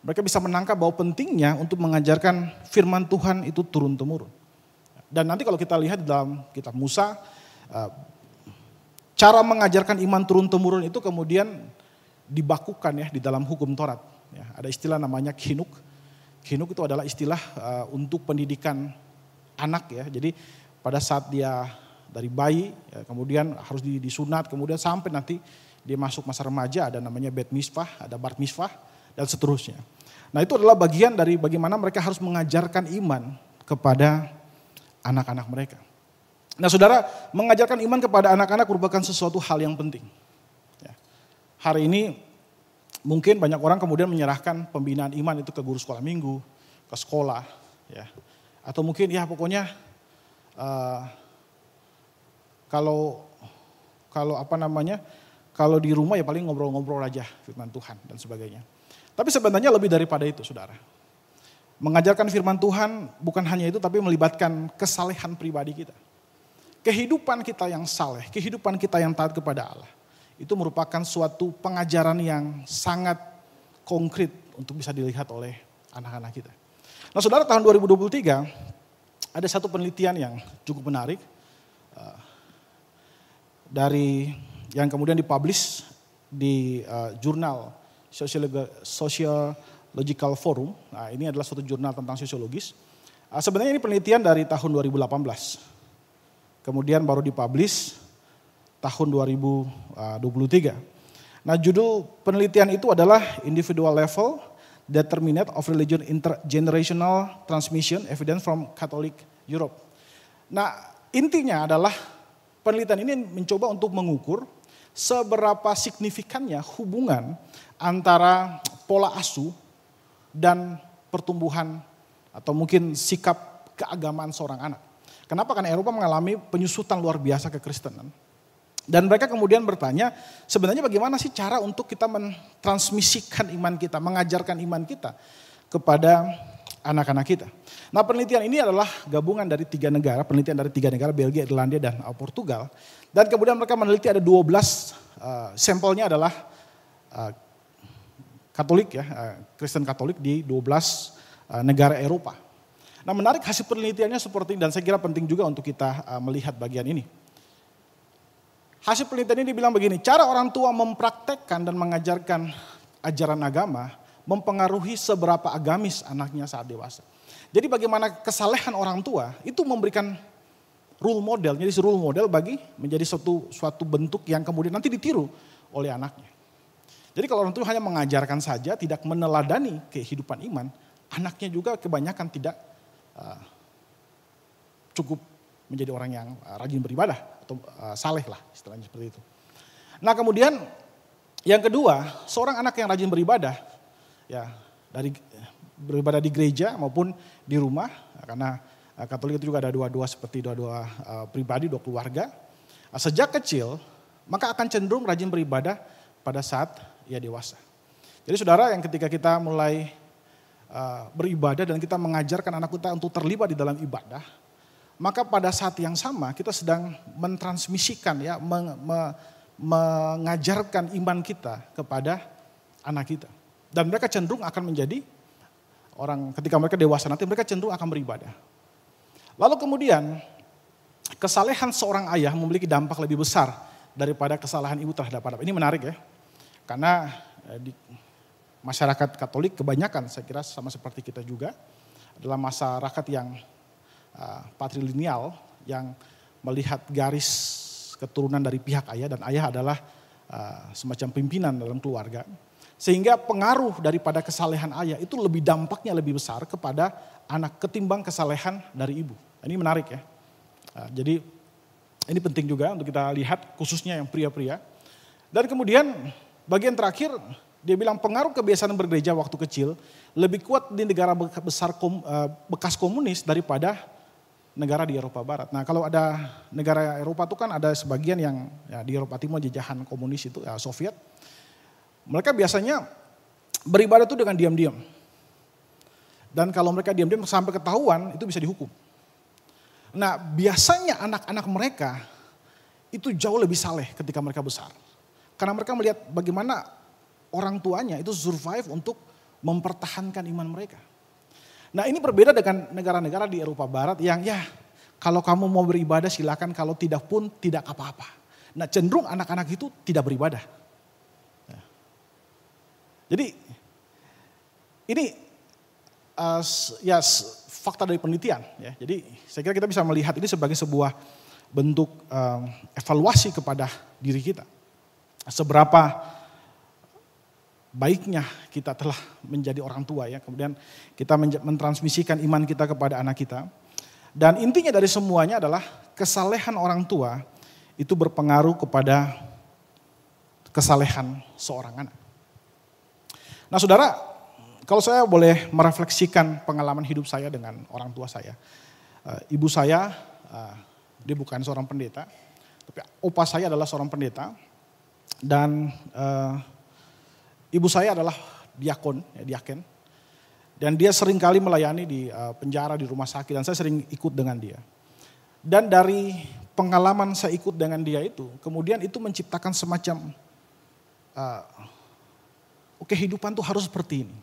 mereka bisa menangkap bahwa pentingnya untuk mengajarkan firman Tuhan itu turun-temurun. Dan nanti kalau kita lihat di dalam kitab Musa, cara mengajarkan iman turun-temurun itu kemudian dibakukan ya di dalam hukum Taurat. Ya, ada istilah namanya kinuk. Kinuk itu adalah istilah untuk pendidikan anak ya. Jadi pada saat dia dari bayi, ya, kemudian harus disunat, kemudian sampai nanti dia masuk masa remaja, ada namanya bet mitzvah, ada bar mitzvah, dan seterusnya. Nah itu adalah bagian dari bagaimana mereka harus mengajarkan iman kepada anak-anak mereka. Nah saudara, mengajarkan iman kepada anak-anak merupakan sesuatu hal yang penting. Ya. Hari ini mungkin banyak orang kemudian menyerahkan pembinaan iman itu ke guru sekolah minggu, ke sekolah, ya, atau mungkin ya pokoknya kalau di rumah ya paling ngobrol-ngobrol aja firman Tuhan dan sebagainya. Tapi sebenarnya lebih daripada itu, saudara. Mengajarkan firman Tuhan bukan hanya itu, tapi melibatkan kesalehan pribadi kita. Kehidupan kita yang saleh, kehidupan kita yang taat kepada Allah. Itu merupakan suatu pengajaran yang sangat konkret untuk bisa dilihat oleh anak-anak kita. Nah saudara, tahun 2023 ada satu penelitian yang cukup menarik. Dari yang kemudian dipublish di jurnal Sociological Forum. Nah ini adalah suatu jurnal tentang sosiologis. Sebenarnya ini penelitian dari tahun 2018. Kemudian baru dipublish tahun 2023. Nah judul penelitian itu adalah Individual Level Determinant of Religion Intergenerational Transmission Evidence from Catholic Europe. Nah intinya adalah penelitian ini mencoba untuk mengukur seberapa signifikannya hubungan antara pola asuh dan pertumbuhan atau mungkin sikap keagamaan seorang anak. Kenapa? Karena Eropa mengalami penyusutan luar biasa kekristenan. Dan mereka kemudian bertanya, sebenarnya bagaimana sih cara untuk kita mentransmisikan iman kita, mengajarkan iman kita kepada anak-anak kita. Nah penelitian ini adalah gabungan dari 3 negara, penelitian dari 3 negara, Belgia, Irlandia, dan Portugal. Dan kemudian mereka meneliti ada 12 sampelnya adalah Katolik ya, Kristen Katolik di 12 negara Eropa. Nah menarik hasil penelitiannya seperti ini dan saya kira penting juga untuk kita melihat bagian ini. Hasil penelitian ini dibilang begini, cara orang tua mempraktekkan dan mengajarkan ajaran agama mempengaruhi seberapa agamis anaknya saat dewasa. Jadi bagaimana kesalehan orang tua itu memberikan role model, jadi role model bagi menjadi suatu bentuk yang kemudian nanti ditiru oleh anaknya. Jadi kalau orang tua hanya mengajarkan saja, tidak meneladani kehidupan iman, anaknya juga kebanyakan tidak cukup menjadi orang yang rajin beribadah atau saleh lah istilahnya seperti itu. Nah kemudian yang kedua, seorang anak yang rajin beribadah, ya dari beribadah di gereja maupun di rumah, karena Katolik itu juga ada dua-dua seperti dua-dua pribadi, dua keluarga. Sejak kecil maka akan cenderung rajin beribadah pada saat ia dewasa. Jadi saudara, yang ketika kita mulai beribadah dan kita mengajarkan anak kita untuk terlibat di dalam ibadah, maka pada saat yang sama kita sedang mentransmisikan, ya, mengajarkan iman kita kepada anak kita. Dan mereka cenderung akan menjadi orang, ketika mereka dewasa nanti mereka cenderung akan beribadah. Lalu kemudian kesalehan seorang ayah memiliki dampak lebih besar daripada kesalahan ibu terhadap anak. Ini menarik ya, karena di masyarakat Katolik kebanyakan, saya kira sama seperti kita juga, adalah masyarakat yang patrilineal, yang melihat garis keturunan dari pihak ayah, dan ayah adalah semacam pimpinan dalam keluarga. Sehingga pengaruh daripada kesalehan ayah itu dampaknya lebih besar kepada anak ketimbang kesalehan dari ibu. Ini menarik ya. Jadi ini penting juga untuk kita lihat, khususnya yang pria-pria. Dan kemudian bagian terakhir dia bilang pengaruh kebiasaan bergereja waktu kecil lebih kuat di negara besar bekas komunis daripada negara di Eropa Barat. Nah kalau ada negara Eropa itu kan ada sebagian yang ya, di Eropa Timur jajahan komunis itu, ya, Soviet. Mereka biasanya beribadah itu dengan diam-diam. Dan kalau mereka diam-diam sampai ketahuan itu bisa dihukum. Nah biasanya anak-anak mereka itu jauh lebih saleh ketika mereka besar. Karena mereka melihat bagaimana orang tuanya itu survive untuk mempertahankan iman mereka. Nah ini berbeda dengan negara-negara di Eropa Barat yang ya kalau kamu mau beribadah silakan, kalau tidak pun tidak apa-apa. Nah cenderung anak-anak itu tidak beribadah. Jadi ini ya fakta dari penelitian. Ya. Jadi saya kira kita bisa melihat ini sebagai sebuah bentuk evaluasi kepada diri kita. Seberapa baiknya kita telah menjadi orang tua, ya. Kemudian kita mentransmisikan iman kita kepada anak kita. Dan intinya dari semuanya adalah kesalehan orang tua itu berpengaruh kepada kesalehan seorang anak. Nah saudara, kalau saya boleh merefleksikan pengalaman hidup saya dengan orang tua saya. Ibu saya, dia bukan seorang pendeta, tapi opa saya adalah seorang pendeta. Dan ibu saya adalah diakon, ya, diaken. Dan dia sering kali melayani di penjara, di rumah sakit, dan saya sering ikut dengan dia. Dan dari pengalaman saya ikut dengan dia itu, kemudian itu menciptakan semacam kehidupan itu harus seperti ini.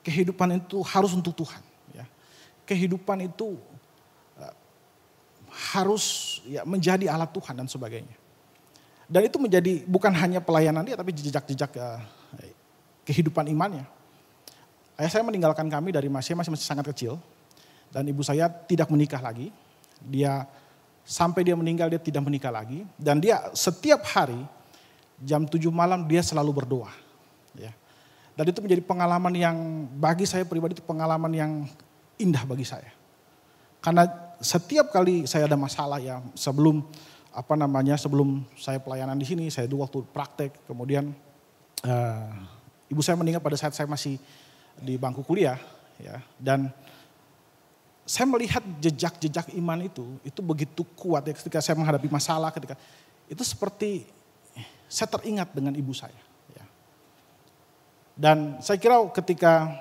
Kehidupan itu harus untuk Tuhan. Ya. Kehidupan itu harus ya, menjadi alat Tuhan dan sebagainya. Dan itu menjadi bukan hanya pelayanan dia, tapi jejak-jejak kehidupan imannya. Ayah saya meninggalkan kami dari masih sangat kecil. Dan ibu saya tidak menikah lagi. Sampai dia meninggal dia tidak menikah lagi. Dan dia setiap hari jam 7 malam dia selalu berdoa. Ya. Dan itu menjadi pengalaman yang bagi saya pribadi itu pengalaman yang indah bagi saya. Karena setiap kali saya ada masalah ya sebelum saya pelayanan di sini, saya dulu waktu praktek, kemudian ibu saya meninggal pada saat saya masih di bangku kuliah, ya. Dan saya melihat jejak-jejak iman itu begitu kuat ya ketika saya menghadapi masalah, ketika itu seperti saya teringat dengan ibu saya. Dan saya kira ketika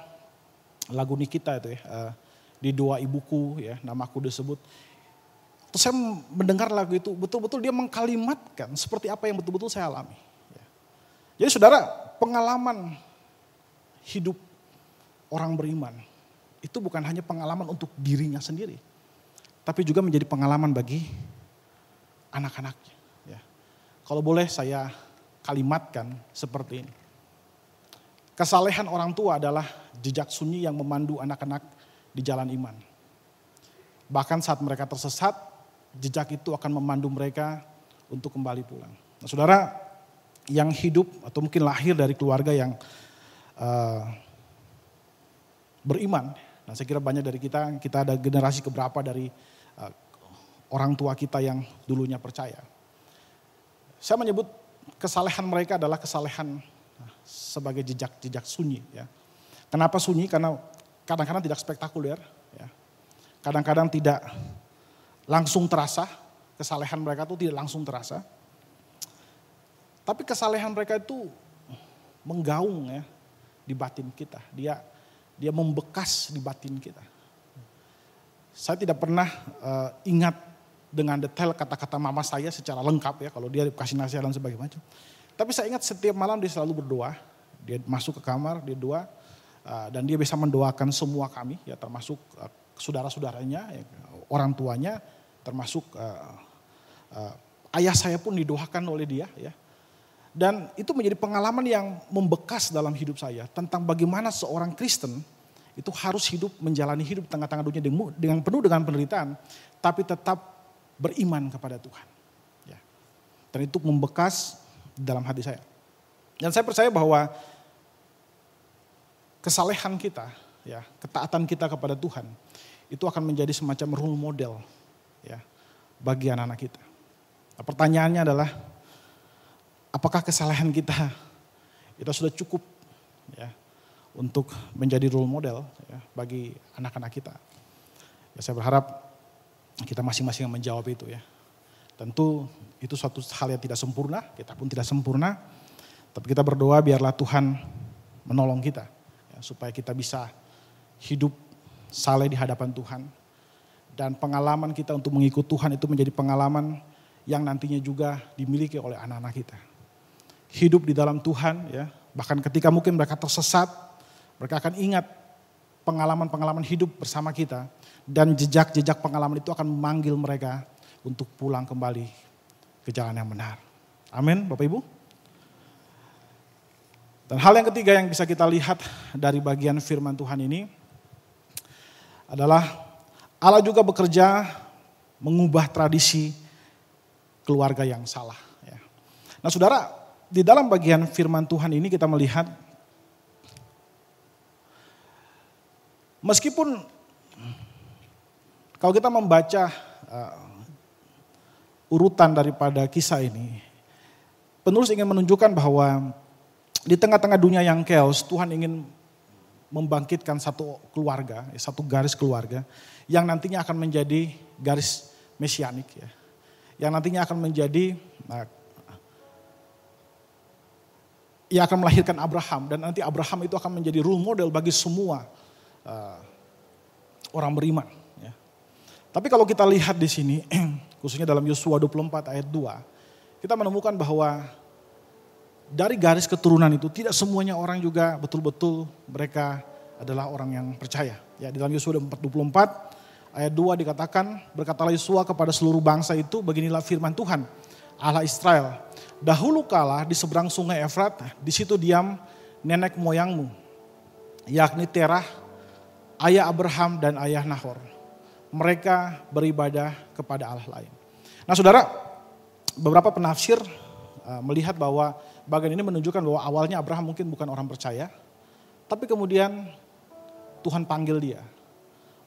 lagu Nikita itu ya, di Doa Ibuku ya, namaku disebut. Terus saya mendengar lagu itu, betul-betul dia mengkalimatkan seperti apa yang betul-betul saya alami. Ya. Jadi saudara, pengalaman hidup orang beriman, itu bukan hanya pengalaman untuk dirinya sendiri. Tapi juga menjadi pengalaman bagi anak-anaknya. Ya. Kalau boleh saya kalimatkan seperti ini. Kesalehan orang tua adalah jejak sunyi yang memandu anak-anak di jalan iman. Bahkan saat mereka tersesat, jejak itu akan memandu mereka untuk kembali pulang. Nah, saudara yang hidup atau mungkin lahir dari keluarga yang beriman. Nah, saya kira banyak dari kita ada generasi keberapa dari orang tua kita yang dulunya percaya. Saya menyebut kesalehan mereka adalah kesalehan sebagai jejak-jejak sunyi. Ya. Kenapa sunyi? Karena kadang-kadang tidak spektakuler. Ya. Kadang-kadang tidak langsung terasa. Kesalehan mereka itu tidak langsung terasa. Tapi kesalehan mereka itu menggaung ya di batin kita. Dia membekas di batin kita. Saya tidak pernah ingat dengan detail kata-kata mama saya secara lengkap ya. Kalau dia kasih nasihat dan sebagainya macam. Tapi saya ingat setiap malam dia selalu berdoa. Dia masuk ke kamar, dia doa. Dan dia bisa mendoakan semua kami ya, termasuk saudara-saudaranya, ya, orang tuanya, termasuk ayah saya pun didoakan oleh dia ya. Dan itu menjadi pengalaman yang membekas dalam hidup saya tentang bagaimana seorang Kristen itu harus hidup, menjalani hidup di tengah-tengah dunia dengan penuh dengan penderitaan, tapi tetap beriman kepada Tuhan. Ya. Dan itu membekas dalam hati saya. Dan saya percaya bahwa kesalehan kita, ya, ketaatan kita kepada Tuhan, itu akan menjadi semacam role model ya, bagi anak-anak kita. Nah, pertanyaannya adalah, apakah kesalehan kita sudah cukup ya, untuk menjadi role model ya, bagi anak-anak kita? Ya, saya berharap kita masing-masing yang menjawab itu ya. Tentu itu suatu hal yang tidak sempurna, kita pun tidak sempurna. Tapi kita berdoa biarlah Tuhan menolong kita ya, supaya kita bisa hidup saleh di hadapan Tuhan. Dan pengalaman kita untuk mengikut Tuhan itu menjadi pengalaman yang nantinya juga dimiliki oleh anak-anak kita. Hidup di dalam Tuhan ya, bahkan ketika mungkin mereka tersesat, mereka akan ingat pengalaman-pengalaman hidup bersama kita. Dan jejak-jejak pengalaman itu akan memanggil mereka untuk pulang kembali ke jalan yang benar. Amin Bapak Ibu. Dan hal yang ketiga yang bisa kita lihat dari bagian firman Tuhan ini adalah Allah juga bekerja mengubah tradisi keluarga yang salah. Ya. Nah saudara, di dalam bagian firman Tuhan ini kita melihat meskipun kalau kita membaca urutan daripada kisah ini, penulis ingin menunjukkan bahwa di tengah-tengah dunia yang chaos, Tuhan ingin membangkitkan satu keluarga, satu garis keluarga yang nantinya akan menjadi garis mesianik ya. Yang nantinya akan menjadi ia akan melahirkan Abraham dan nanti Abraham itu akan menjadi role model bagi semua orang beriman. Ya. Tapi kalau kita lihat di sini, khususnya dalam Yosua 24 ayat 2, kita menemukan bahwa dari garis keturunan itu tidak semuanya orang juga betul-betul mereka adalah orang yang percaya. Ya, di dalam Yosua 24 ayat 2 dikatakan, berkatalah Yosua kepada seluruh bangsa itu, beginilah firman Tuhan, Allah Israel. Dahulu kala di seberang sungai Efrat, di situ diam nenek moyangmu, yakni Terah, ayah Abraham dan ayah Nahor. Mereka beribadah kepada Allah lain. Nah saudara, beberapa penafsir melihat bahwa bagian ini menunjukkan bahwa awalnya Abraham mungkin bukan orang percaya, tapi kemudian Tuhan panggil dia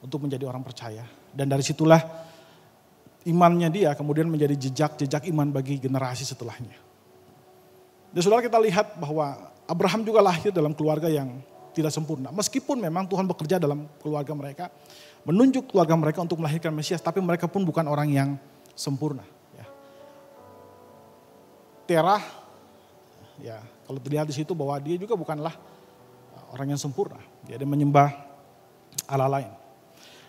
untuk menjadi orang percaya. Dan dari situlah imannya dia kemudian menjadi jejak-jejak iman bagi generasi setelahnya. Dan saudara kita lihat bahwa Abraham juga lahir dalam keluarga yang tidak sempurna. Meskipun memang Tuhan bekerja dalam keluarga mereka, menunjuk keluarga mereka untuk melahirkan Mesias, tapi mereka pun bukan orang yang sempurna. Ya. Terah, ya kalau terlihat di situ bahwa dia juga bukanlah orang yang sempurna. Dia menyembah Allah lain.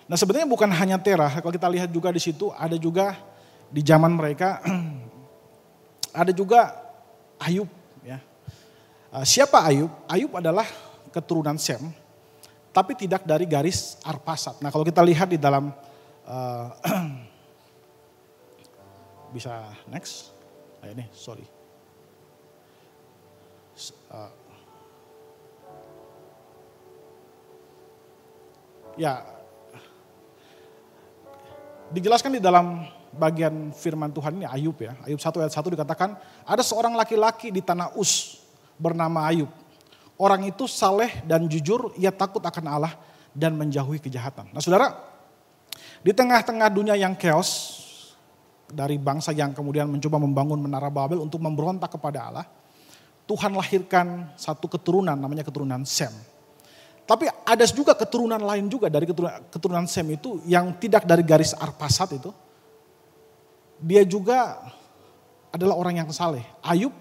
Nah sebenarnya bukan hanya Terah, kalau kita lihat juga di situ ada juga di zaman mereka ada juga Ayub. Ya. Siapa Ayub? Ayub adalah keturunan Sem, tapi tidak dari garis Arpasad. Nah kalau kita lihat di dalam, bisa next, nah ini sorry. Ya, Dijelaskan di dalam bagian firman Tuhan ini Ayub ya. Ayub 1 ayat 1 dikatakan, ada seorang laki-laki di tanah Uz bernama Ayub. Orang itu saleh dan jujur, ia takut akan Allah dan menjauhi kejahatan. Nah saudara, di tengah-tengah dunia yang chaos, dari bangsa yang kemudian mencoba membangun menara Babel untuk memberontak kepada Allah, Tuhan lahirkan satu keturunan, namanya keturunan Sem. Tapi ada juga keturunan lain juga dari keturunan Sem itu yang tidak dari garis Arpasad itu. Dia juga adalah orang yang saleh. Ayub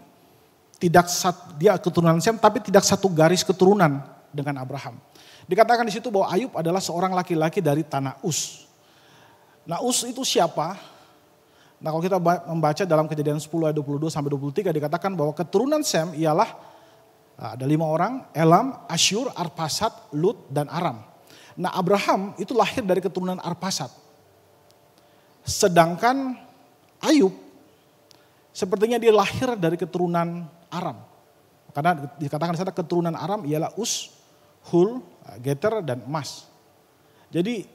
dia keturunan Sem tapi tidak satu garis keturunan dengan Abraham. Dikatakan di situ bahwa Ayub adalah seorang laki-laki dari tanah Uz. Nah Uz itu siapa? Nah kalau kita membaca dalam Kejadian 10 ayat 22 sampai 23 dikatakan bahwa keturunan Sem ialah ada 5 orang, Elam, Asyur, Arpasad, Lut, dan Aram. Nah Abraham itu lahir dari keturunan Arpasad. Sedangkan Ayub sepertinya dia lahir dari keturunan Aram. Karena dikatakan di sana keturunan Aram ialah Uz, Hul, Geter, dan Mas. Jadi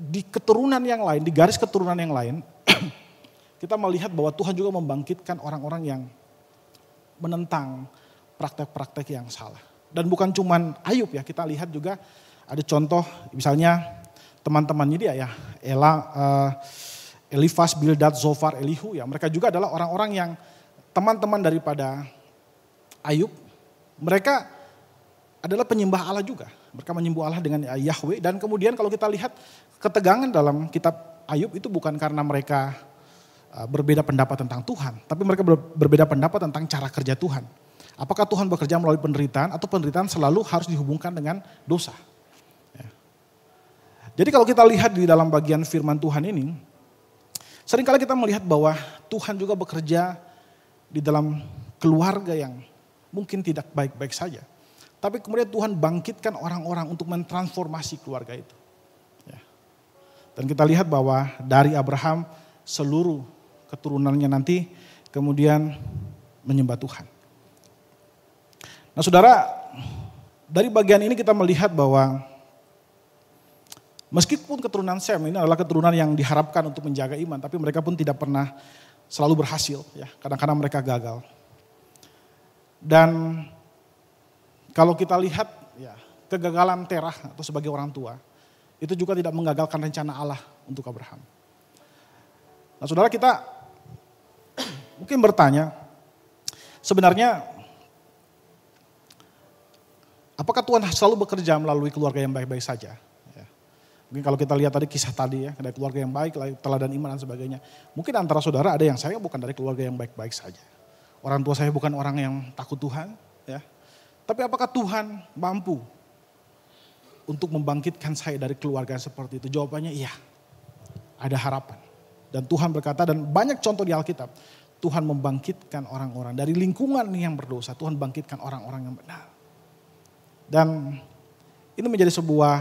di keturunan yang lain, di garis keturunan yang lain, kita melihat bahwa Tuhan juga membangkitkan orang-orang yang menentang praktek-praktek yang salah. Dan bukan cuman Ayub ya, kita lihat juga ada contoh misalnya teman-temannya dia ya, Elifas, Bildad, Zofar, Elihu ya. Mereka juga adalah orang-orang yang teman-teman daripada Ayub. Mereka adalah penyembah Allah juga. Mereka menyembah Allah dengan Yahweh. Dan kemudian kalau kita lihat ketegangan dalam kitab Ayub itu bukan karena mereka berbeda pendapat tentang Tuhan. Tapi mereka berbeda pendapat tentang cara kerja Tuhan. Apakah Tuhan bekerja melalui penderitaan atau penderitaan selalu harus dihubungkan dengan dosa. Ya. Jadi kalau kita lihat di dalam bagian firman Tuhan ini, seringkali kita melihat bahwa Tuhan juga bekerja di dalam keluarga yang mungkin tidak baik-baik saja. Tapi kemudian Tuhan bangkitkan orang-orang untuk mentransformasi keluarga itu. Ya. Dan kita lihat bahwa dari Abraham seluruh keturunannya nanti kemudian menyembah Tuhan. Nah saudara, dari bagian ini kita melihat bahwa meskipun keturunan Sem ini adalah keturunan yang diharapkan untuk menjaga iman, tapi mereka pun tidak pernah selalu berhasil, ya. Kadang-kadang mereka gagal. Dan kalau kita lihat ya, kegagalan Terah atau sebagai orang tua, itu juga tidak menggagalkan rencana Allah untuk Abraham. Nah saudara, kita mungkin bertanya, sebenarnya apakah Tuhan selalu bekerja melalui keluarga yang baik-baik saja? Ya. Mungkin kalau kita lihat tadi kisah tadi ya, dari keluarga yang baik, teladan iman dan sebagainya. Mungkin antara saudara ada yang saya bukan dari keluarga yang baik-baik saja. Orang tua saya bukan orang yang takut Tuhan. Ya. Tapi apakah Tuhan mampu untuk membangkitkan saya dari keluarga seperti itu? Jawabannya iya, ada harapan. Dan Tuhan berkata, dan banyak contoh di Alkitab, Tuhan membangkitkan orang-orang dari lingkungan yang berdosa. Tuhan bangkitkan orang-orang yang benar. Dan ini menjadi sebuah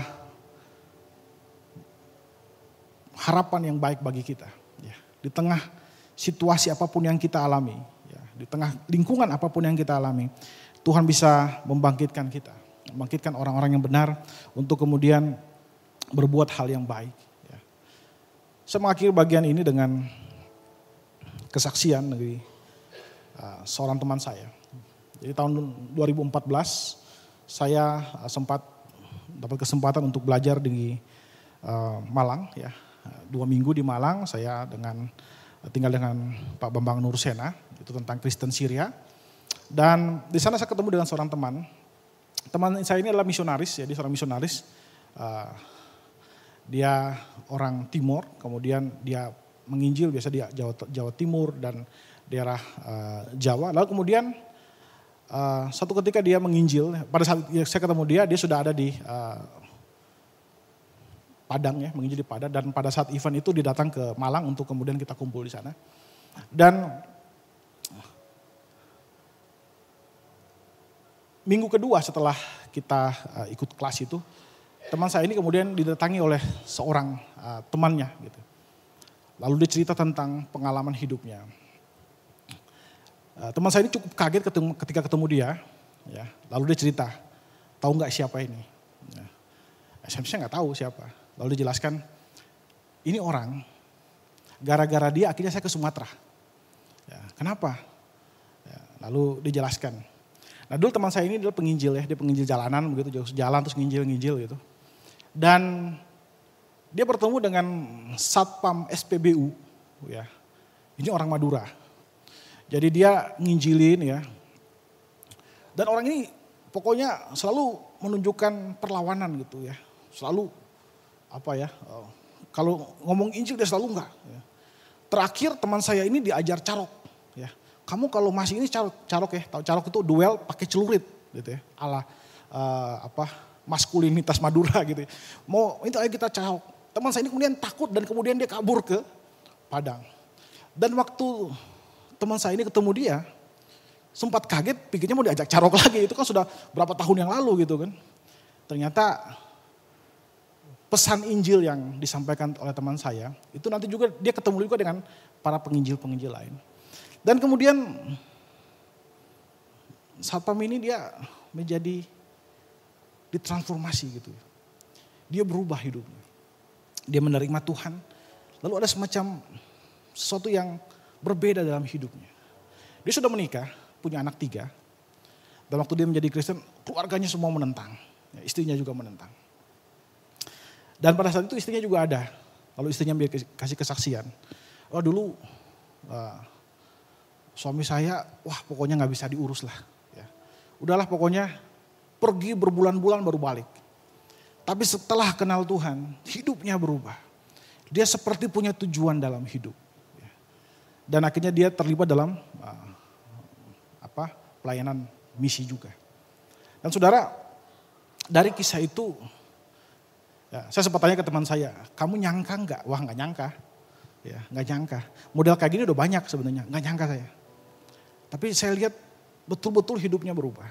harapan yang baik bagi kita. Ya, di tengah situasi apapun yang kita alami, ya, di tengah lingkungan apapun yang kita alami, Tuhan bisa membangkitkan kita. Membangkitkan orang-orang yang benar untuk kemudian berbuat hal yang baik. Ya. Saya mengakhiri bagian ini dengan kesaksian dari seorang teman saya. Jadi tahun 2014, saya sempat dapat kesempatan untuk belajar di Malang ya. 2 minggu di Malang saya tinggal dengan Pak Bambang Nursena, itu tentang Kristen Syria. Dan di sana saya ketemu dengan seorang teman. Teman saya ini adalah misionaris ya, dia seorang misionaris. Dia orang Timur, kemudian dia menginjil biasa di Jawa Timur dan daerah Jawa. Lalu kemudian satu ketika dia menginjil, pada saat saya ketemu dia sudah ada di Padang ya, menginjil di Padang. Dan pada saat event itu dia datang ke Malang untuk kemudian kita kumpul di sana. Dan minggu kedua setelah kita ikut kelas itu, teman saya ini kemudian didatangi oleh seorang temannya gitu. Lalu dia cerita tentang pengalaman hidupnya. Teman saya ini cukup kaget ketika ketemu dia, ya. Lalu dia cerita, tahu nggak siapa ini? Ya. Saya nggak tahu siapa. Lalu dia jelaskan, ini orang, gara-gara dia akhirnya saya ke Sumatera. Ya, kenapa? Ya, lalu dijelaskan. Nah dulu teman saya ini adalah penginjil ya, dia penginjil jalanan begitu, jauh jalan terus nginjil gitu. Dan dia bertemu dengan Satpam SPBU ya. Ini orang Madura. Jadi dia nginjilin ya. Dan orang ini pokoknya selalu menunjukkan perlawanan gitu ya. Selalu apa ya, kalau ngomong Injil dia selalu enggak. Ya. Terakhir teman saya ini diajar carok. Ya. Kamu kalau masih ini carok ya, tahu carok itu duel pakai celurit gitu ya. Ala maskulinitas Madura gitu ya. Mau itu ayo kita carok. Teman saya ini kemudian takut dan kemudian dia kabur ke Padang. Dan waktu teman saya ini ketemu dia, sempat kaget pikirnya mau diajak carok lagi. Itu kan sudah berapa tahun yang lalu gitu kan. Ternyata pesan Injil yang disampaikan oleh teman saya, itu nanti juga dia ketemu juga dengan para penginjil-penginjil lain. Dan kemudian Satpam ini dia menjadi ditransformasi gitu. Dia berubah hidupnya. Dia menerima Tuhan. Lalu ada semacam sesuatu yang berbeda dalam hidupnya. Dia sudah menikah, punya anak 3. Dan waktu dia menjadi Kristen, keluarganya semua menentang. Ya, istrinya juga menentang. Dan pada saat itu istrinya juga ada. Lalu istrinya kasih kesaksian. Oh dulu suami saya, wah pokoknya gak bisa diurus lah. Ya. Udahlah pokoknya pergi berbulan-bulan baru balik. Tapi setelah kenal Tuhan, hidupnya berubah. Dia seperti punya tujuan dalam hidup. Ya. Dan akhirnya dia terlibat dalam pelayanan misi juga. Dan saudara, dari kisah itu, ya, saya sempat tanya ke teman saya, kamu nyangka enggak? Wah enggak nyangka. Ya, enggak nyangka. Model kayak gini udah banyak sebenarnya, enggak nyangka saya. Tapi saya lihat betul-betul hidupnya berubah.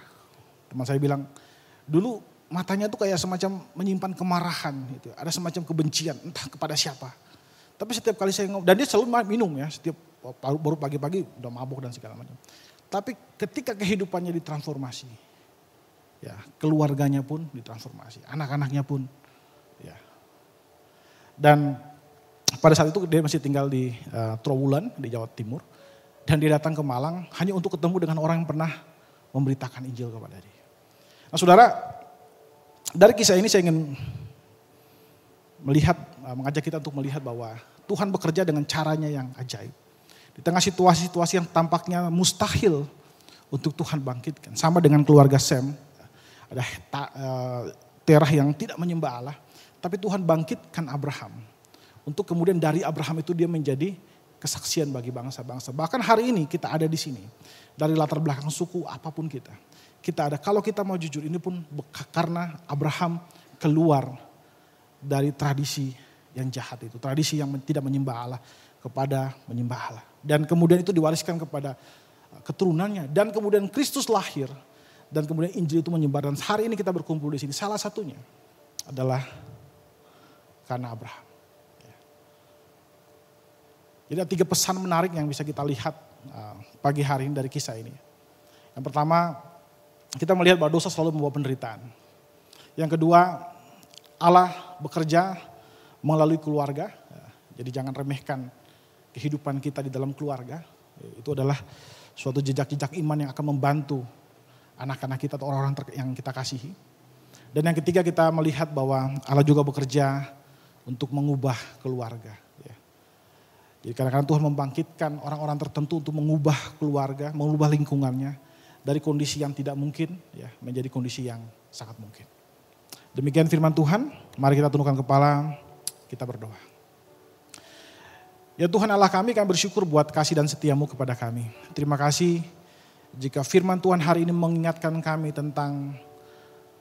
Teman saya bilang, dulu matanya tuh kayak semacam menyimpan kemarahan gitu. Ada semacam kebencian, entah kepada siapa. Tapi setiap kali saya ngomong, dan dia selalu minum ya, setiap baru pagi-pagi udah mabuk dan segala macam. Tapi ketika kehidupannya ditransformasi, ya keluarganya pun ditransformasi, anak-anaknya pun, ya. Dan pada saat itu dia masih tinggal di Trowulan di Jawa Timur, dan dia datang ke Malang hanya untuk ketemu dengan orang yang pernah memberitakan Injil kepada dia. Nah saudara, dari kisah ini saya ingin mengajak kita untuk melihat bahwa Tuhan bekerja dengan caranya yang ajaib. Di tengah situasi-situasi yang tampaknya mustahil untuk Tuhan bangkitkan. Sama dengan keluarga Sem, ada Terah yang tidak menyembah Allah. Tapi Tuhan bangkitkan Abraham. Untuk kemudian dari Abraham itu dia menjadi kesaksian bagi bangsa-bangsa. Bahkan hari ini kita ada di sini. Dari latar belakang suku apapun kita. Kita ada, kalau kita mau jujur ini pun karena Abraham keluar dari tradisi yang jahat itu. Tradisi yang tidak menyembah Allah kepada menyembah Allah. Dan kemudian itu diwariskan kepada keturunannya. Dan kemudian Kristus lahir. Dan kemudian Injil itu menyebar. Dan hari ini kita berkumpul di sini. Salah satunya adalah karena Abraham. Jadi ada 3 pesan menarik yang bisa kita lihat pagi hari ini dari kisah ini. Yang pertama, kita melihat bahwa dosa selalu membawa penderitaan. Yang kedua, Allah bekerja melalui keluarga. Jadi jangan remehkan kehidupan kita di dalam keluarga. Itu adalah suatu jejak-jejak iman yang akan membantu anak-anak kita atau orang-orang yang kita kasihi. Dan yang ketiga kita melihat bahwa Allah juga bekerja untuk mengubah keluarga. Jadi kadang-kadang Tuhan membangkitkan orang-orang tertentu untuk mengubah keluarga, mengubah lingkungannya. Dari kondisi yang tidak mungkin menjadi kondisi yang sangat mungkin. Demikian firman Tuhan, mari kita tundukkan kepala, kita berdoa. Ya Tuhan Allah kami bersyukur buat kasih dan setiamu kepada kami. Terima kasih jika firman Tuhan hari ini mengingatkan kami tentang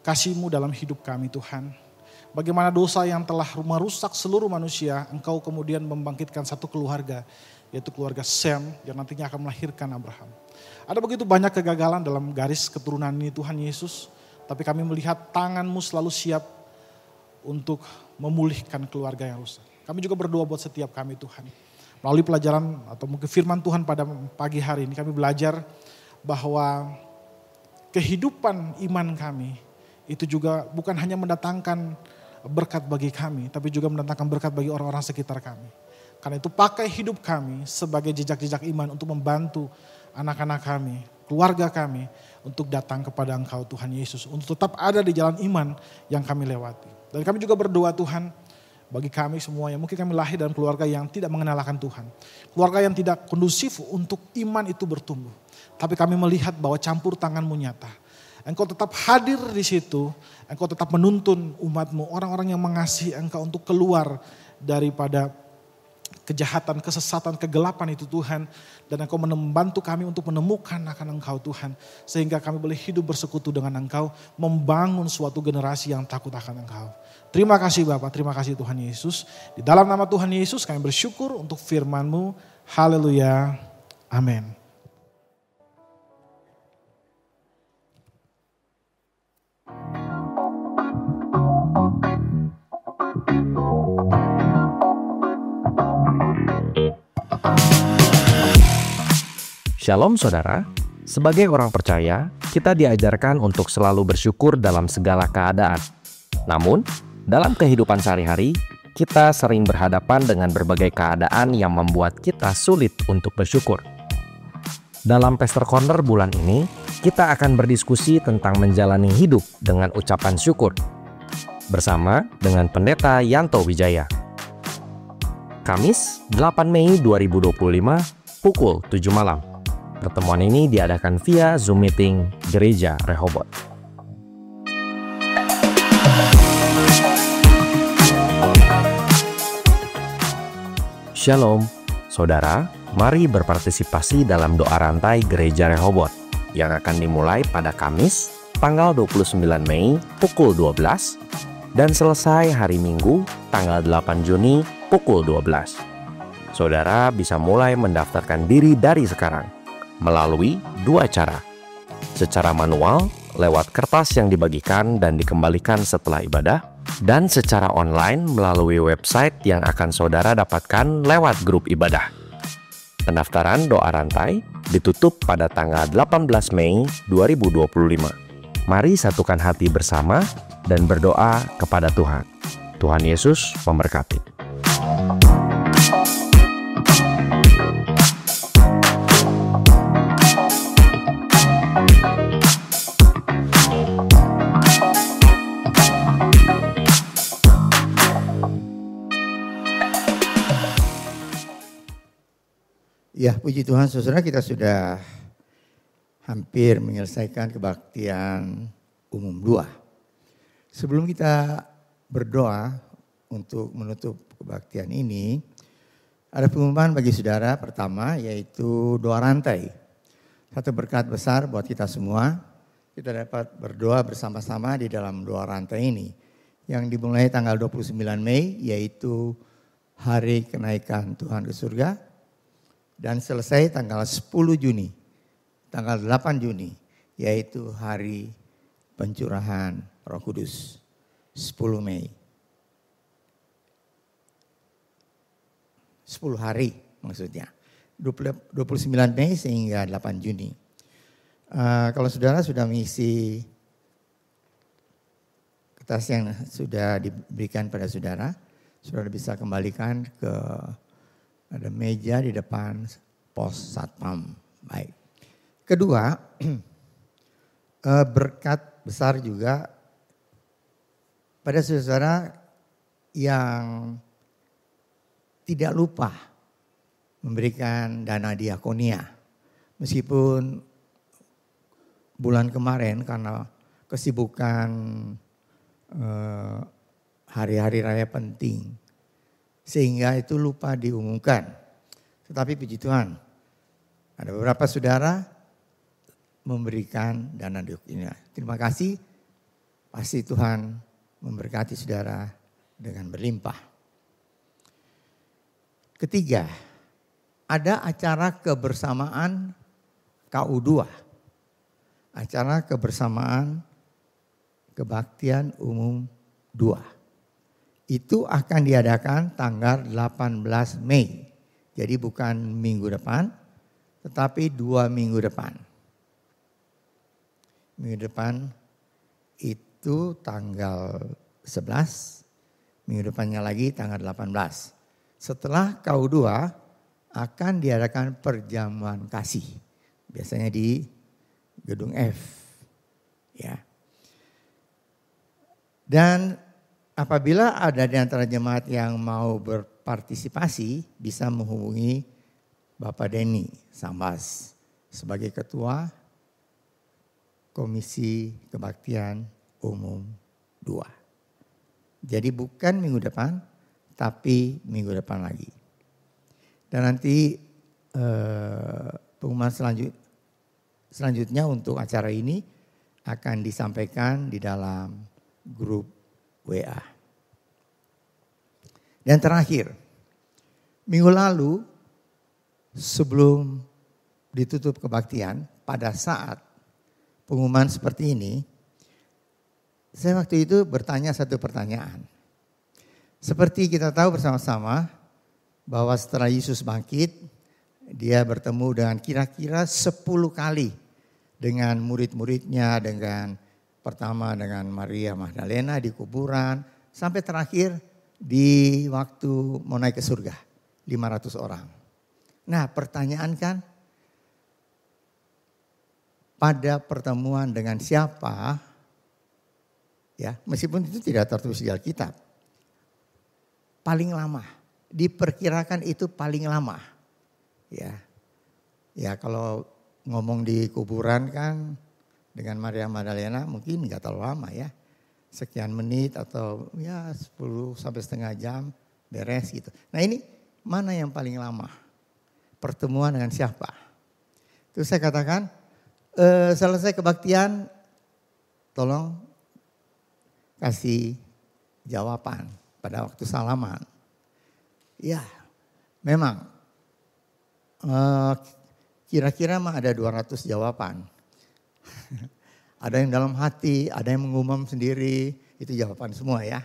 kasih-Mu dalam hidup kami Tuhan. Bagaimana dosa yang telah merusak seluruh manusia, Engkau kemudian membangkitkan satu keluarga, yaitu keluarga Sem yang nantinya akan melahirkan Abraham. Ada begitu banyak kegagalan dalam garis keturunan ini Tuhan Yesus, tapi kami melihat tangan-Mu selalu siap untuk memulihkan keluarga yang rusak. Kami juga berdoa buat setiap kami Tuhan. Melalui pelajaran atau mungkin firman Tuhan pada pagi hari ini kami belajar bahwa kehidupan iman kami itu juga bukan hanya mendatangkan berkat bagi kami, tapi juga mendatangkan berkat bagi orang-orang sekitar kami. Karena itu pakai hidup kami sebagai jejak-jejak iman untuk membantu anak-anak kami, keluarga kami untuk datang kepada Engkau Tuhan Yesus. Untuk tetap ada di jalan iman yang kami lewati. Dan kami juga berdoa Tuhan bagi kami semua yang mungkin kami lahir dalam keluarga yang tidak mengenal akan Tuhan. Keluarga yang tidak kondusif untuk iman itu bertumbuh. Tapi kami melihat bahwa campur tangan-Mu nyata. Engkau tetap hadir di situ, Engkau tetap menuntun umat-Mu, orang-orang yang mengasihi Engkau untuk keluar daripada kejahatan, kesesatan, kegelapan itu Tuhan. Dan Engkau membantu kami untuk menemukan akan Engkau Tuhan. Sehingga kami boleh hidup bersekutu dengan Engkau, membangun suatu generasi yang takut akan Engkau. Terima kasih Bapak, terima kasih Tuhan Yesus. Di dalam nama Tuhan Yesus kami bersyukur untuk firman-Mu. Haleluya, amin. Shalom saudara, sebagai orang percaya, kita diajarkan untuk selalu bersyukur dalam segala keadaan. Namun, dalam kehidupan sehari-hari, kita sering berhadapan dengan berbagai keadaan yang membuat kita sulit untuk bersyukur. Dalam Pastor Corner bulan ini, kita akan berdiskusi tentang menjalani hidup dengan ucapan syukur, bersama dengan Pendeta Yanto Wijaya. Kamis, 8 Mei 2025, pukul 7 malam. Pertemuan ini diadakan via Zoom Meeting Gereja Rehoboth. Shalom, saudara, mari berpartisipasi dalam doa rantai Gereja Rehoboth yang akan dimulai pada Kamis, tanggal 29 Mei, pukul 12, dan selesai hari Minggu, tanggal 8 Juni, pukul 12. Saudara bisa mulai mendaftarkan diri dari sekarang melalui dua cara. Secara manual, lewat kertas yang dibagikan dan dikembalikan setelah ibadah, dan secara online melalui website yang akan saudara dapatkan lewat grup ibadah. Pendaftaran doa rantai ditutup pada tanggal 18 Mei 2025. Mari satukan hati bersama dan berdoa kepada Tuhan. Tuhan Yesus memberkati. Ya, puji Tuhan saudara, kita sudah hampir menyelesaikan kebaktian umum 2. Sebelum kita berdoa untuk menutup kebaktian ini, ada pengumuman bagi saudara pertama, yaitu doa rantai. Satu berkat besar buat kita semua, kita dapat berdoa bersama-sama di dalam doa rantai ini. Yang dimulai tanggal 29 Mei, yaitu hari kenaikan Tuhan ke surga. Dan selesai tanggal 10 Juni, tanggal 8 Juni, yaitu hari pencurahan Roh Kudus, 10 Mei. 10 hari maksudnya, 29 Mei sehingga 8 Juni. Kalau saudara sudah mengisi kertas yang sudah diberikan pada saudara bisa kembalikan ke ada meja di depan pos satpam. Baik. Kedua, berkat besar juga pada saudara yang tidak lupa memberikan dana diakonia. Meskipun bulan kemarin karena kesibukan hari-hari raya penting, sehingga itu lupa diumumkan. Tetapi puji Tuhan, ada beberapa saudara memberikan dana diakonia. Terima kasih, pasti Tuhan memberkati saudara dengan berlimpah. Ketiga, ada acara kebersamaan KU2. Acara kebersamaan kebaktian umum 2. Itu akan diadakan tanggal 18 Mei. Jadi bukan minggu depan, tetapi 2 minggu depan. Minggu depan itu tanggal 11 Minggu depannya lagi tanggal 18. Setelah KU2 akan diadakan perjamuan kasih. Biasanya di gedung F. Ya. Dan apabila ada di antara jemaat yang mau berpartisipasi, bisa menghubungi Bapak Denny Sambas sebagai Ketua Komisi Kebaktian Umum 2. Jadi bukan minggu depan, tapi minggu depan lagi. Dan nanti pengumuman selanjutnya untuk acara ini akan disampaikan di dalam grup WA. Dan terakhir, minggu lalu sebelum ditutup kebaktian, pada saat pengumuman seperti ini, saya waktu itu bertanya satu pertanyaan. Seperti kita tahu bersama-sama bahwa setelah Yesus bangkit, dia bertemu dengan kira-kira 10 kali dengan murid-muridnya, pertama dengan Maria Magdalena di kuburan, sampai terakhir di waktu mau naik ke surga, 500 orang. Nah pertanyaan kan, pada pertemuan dengan siapa, ya meskipun itu tidak tertulis di Alkitab, paling lama, diperkirakan itu paling lama. Ya kalau ngomong di kuburan kan dengan Maria Magdalena mungkin nggak terlalu lama ya. Sekian menit atau ya 10 sampai setengah jam beres gitu. Nah ini mana yang paling lama? Pertemuan dengan siapa? Terus saya katakan selesai kebaktian tolong kasih jawaban pada waktu salaman. Ya memang kira-kira mah ada 200 jawaban. Ada yang dalam hati, ada yang mengumam sendiri, itu jawaban semua ya.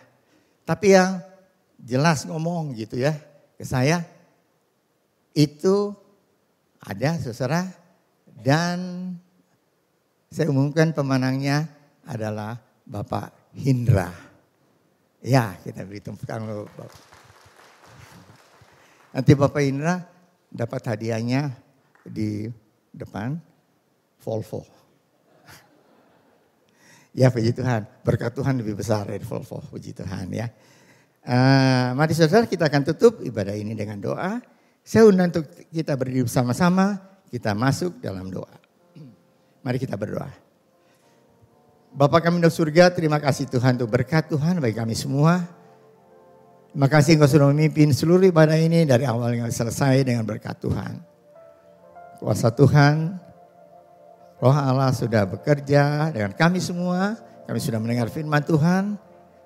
Tapi yang jelas ngomong gitu ya ke saya, itu ada saudara, dan saya umumkan pemenangnya adalah Bapak Hindra. Ya kita beri tepuk tangan Bapak. Nanti Bapak Hindra dapat hadiahnya di depan Volvo. Ya puji Tuhan, berkat Tuhan lebih besar dari Volvo, puji Tuhan ya. Mari saudara kita akan tutup ibadah ini dengan doa. Saya undang untuk kita berdiri bersama-sama, kita masuk dalam doa. Mari kita berdoa. Bapa kami di surga, terima kasih Tuhan untuk berkat Tuhan bagi kami semua. Terima kasih Engkau sudah memimpin seluruh ibadah ini dari awal hingga selesai dengan berkat Tuhan. Kuasa Tuhan, Roh Allah sudah bekerja dengan kami semua. Kami sudah mendengar firman Tuhan.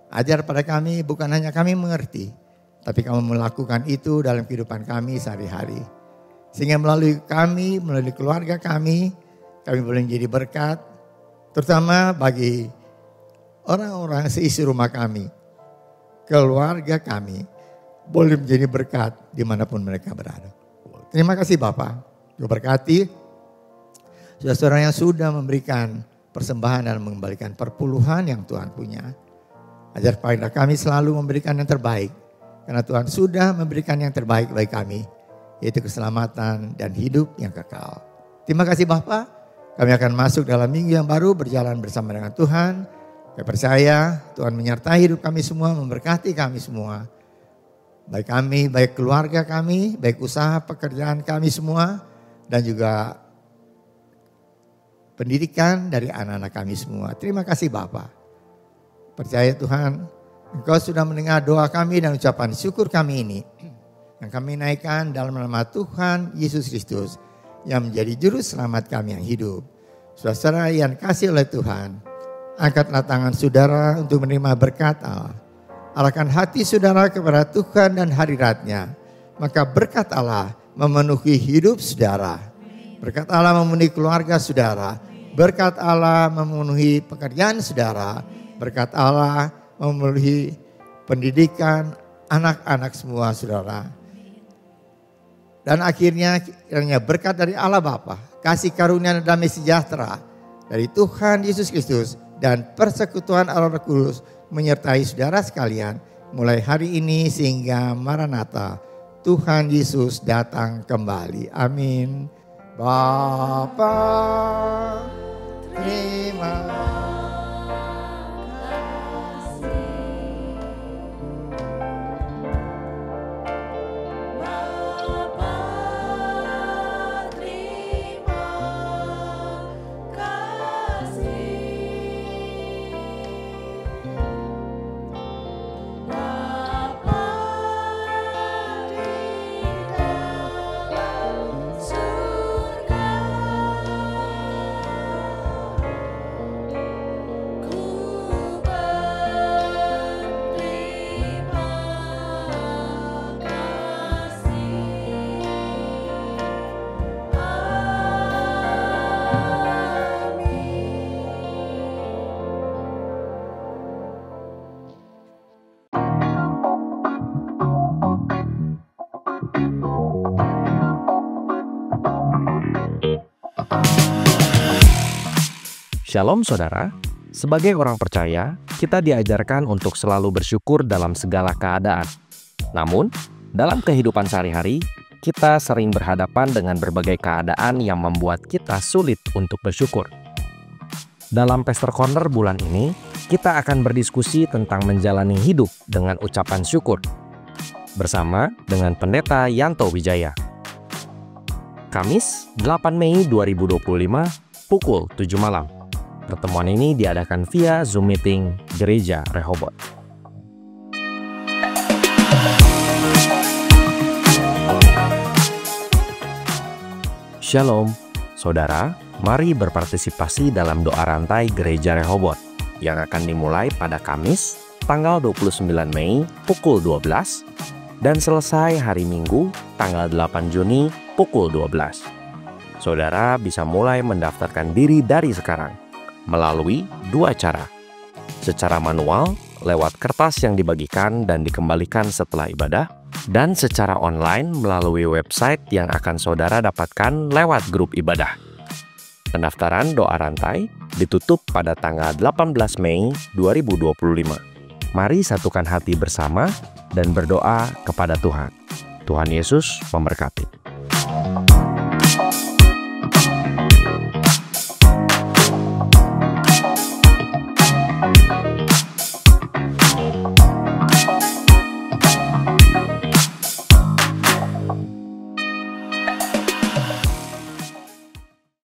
Ajar pada kami, bukan hanya kami mengerti, tapi kami melakukan itu dalam kehidupan kami sehari-hari. Sehingga melalui kami, melalui keluarga kami boleh menjadi berkat. Terutama bagi orang-orang seisi rumah kami. Keluarga kami boleh menjadi berkat dimanapun mereka berada. Terima kasih Bapak. Berkati saudara-saudara yang sudah memberikan persembahan dan mengembalikan perpuluhan yang Tuhan punya. Ajar pada kami selalu memberikan yang terbaik. Karena Tuhan sudah memberikan yang terbaik bagi kami. Yaitu keselamatan dan hidup yang kekal. Terima kasih Bapak. Kami akan masuk dalam minggu yang baru berjalan bersama dengan Tuhan. Saya percaya Tuhan menyertai hidup kami semua, memberkati kami semua. Baik kami, baik keluarga kami, baik usaha pekerjaan kami semua. Dan juga pendidikan dari anak-anak kami semua. Terima kasih Bapak. Percaya Tuhan, Engkau sudah mendengar doa kami dan ucapan syukur kami ini. Yang kami naikkan dalam nama Tuhan Yesus Kristus yang menjadi juru selamat kami yang hidup. Saudara yang kasih oleh Tuhan, angkatlah tangan saudara untuk menerima berkat Allah. Arahkan hati saudara kepada Tuhan dan hadirat-Nya. Maka berkat Allah memenuhi hidup saudara. Berkat Allah memenuhi keluarga saudara. Berkat Allah memenuhi pekerjaan saudara. Berkat Allah memenuhi pendidikan anak-anak semua saudara. Dan akhirnya kiranya berkat dari Allah Bapa, kasih karunia dan damai sejahtera dari Tuhan Yesus Kristus dan persekutuan Allah Roh Kudus menyertai saudara sekalian mulai hari ini sehingga Maranatha, Tuhan Yesus datang kembali. Amin. Bapa, terima Shalom saudara, sebagai orang percaya, kita diajarkan untuk selalu bersyukur dalam segala keadaan. Namun, dalam kehidupan sehari-hari, kita sering berhadapan dengan berbagai keadaan yang membuat kita sulit untuk bersyukur. Dalam Pastor Corner bulan ini, kita akan berdiskusi tentang menjalani hidup dengan ucapan syukur, bersama dengan Pendeta Yanto Wijaya. Kamis, 8 Mei 2025, pukul 7 malam. Pertemuan ini diadakan via Zoom Meeting Gereja Rehoboth. Shalom, saudara, mari berpartisipasi dalam doa rantai Gereja Rehoboth yang akan dimulai pada Kamis, tanggal 29 Mei, pukul 12, dan selesai hari Minggu, tanggal 8 Juni, pukul 12. Saudara bisa mulai mendaftarkan diri dari sekarang melalui dua cara. Secara manual, lewat kertas yang dibagikan dan dikembalikan setelah ibadah, dan secara online melalui website yang akan saudara dapatkan lewat grup ibadah. Pendaftaran doa rantai ditutup pada tanggal 18 Mei 2025. Mari satukan hati bersama dan berdoa kepada Tuhan. Tuhan Yesus memberkati.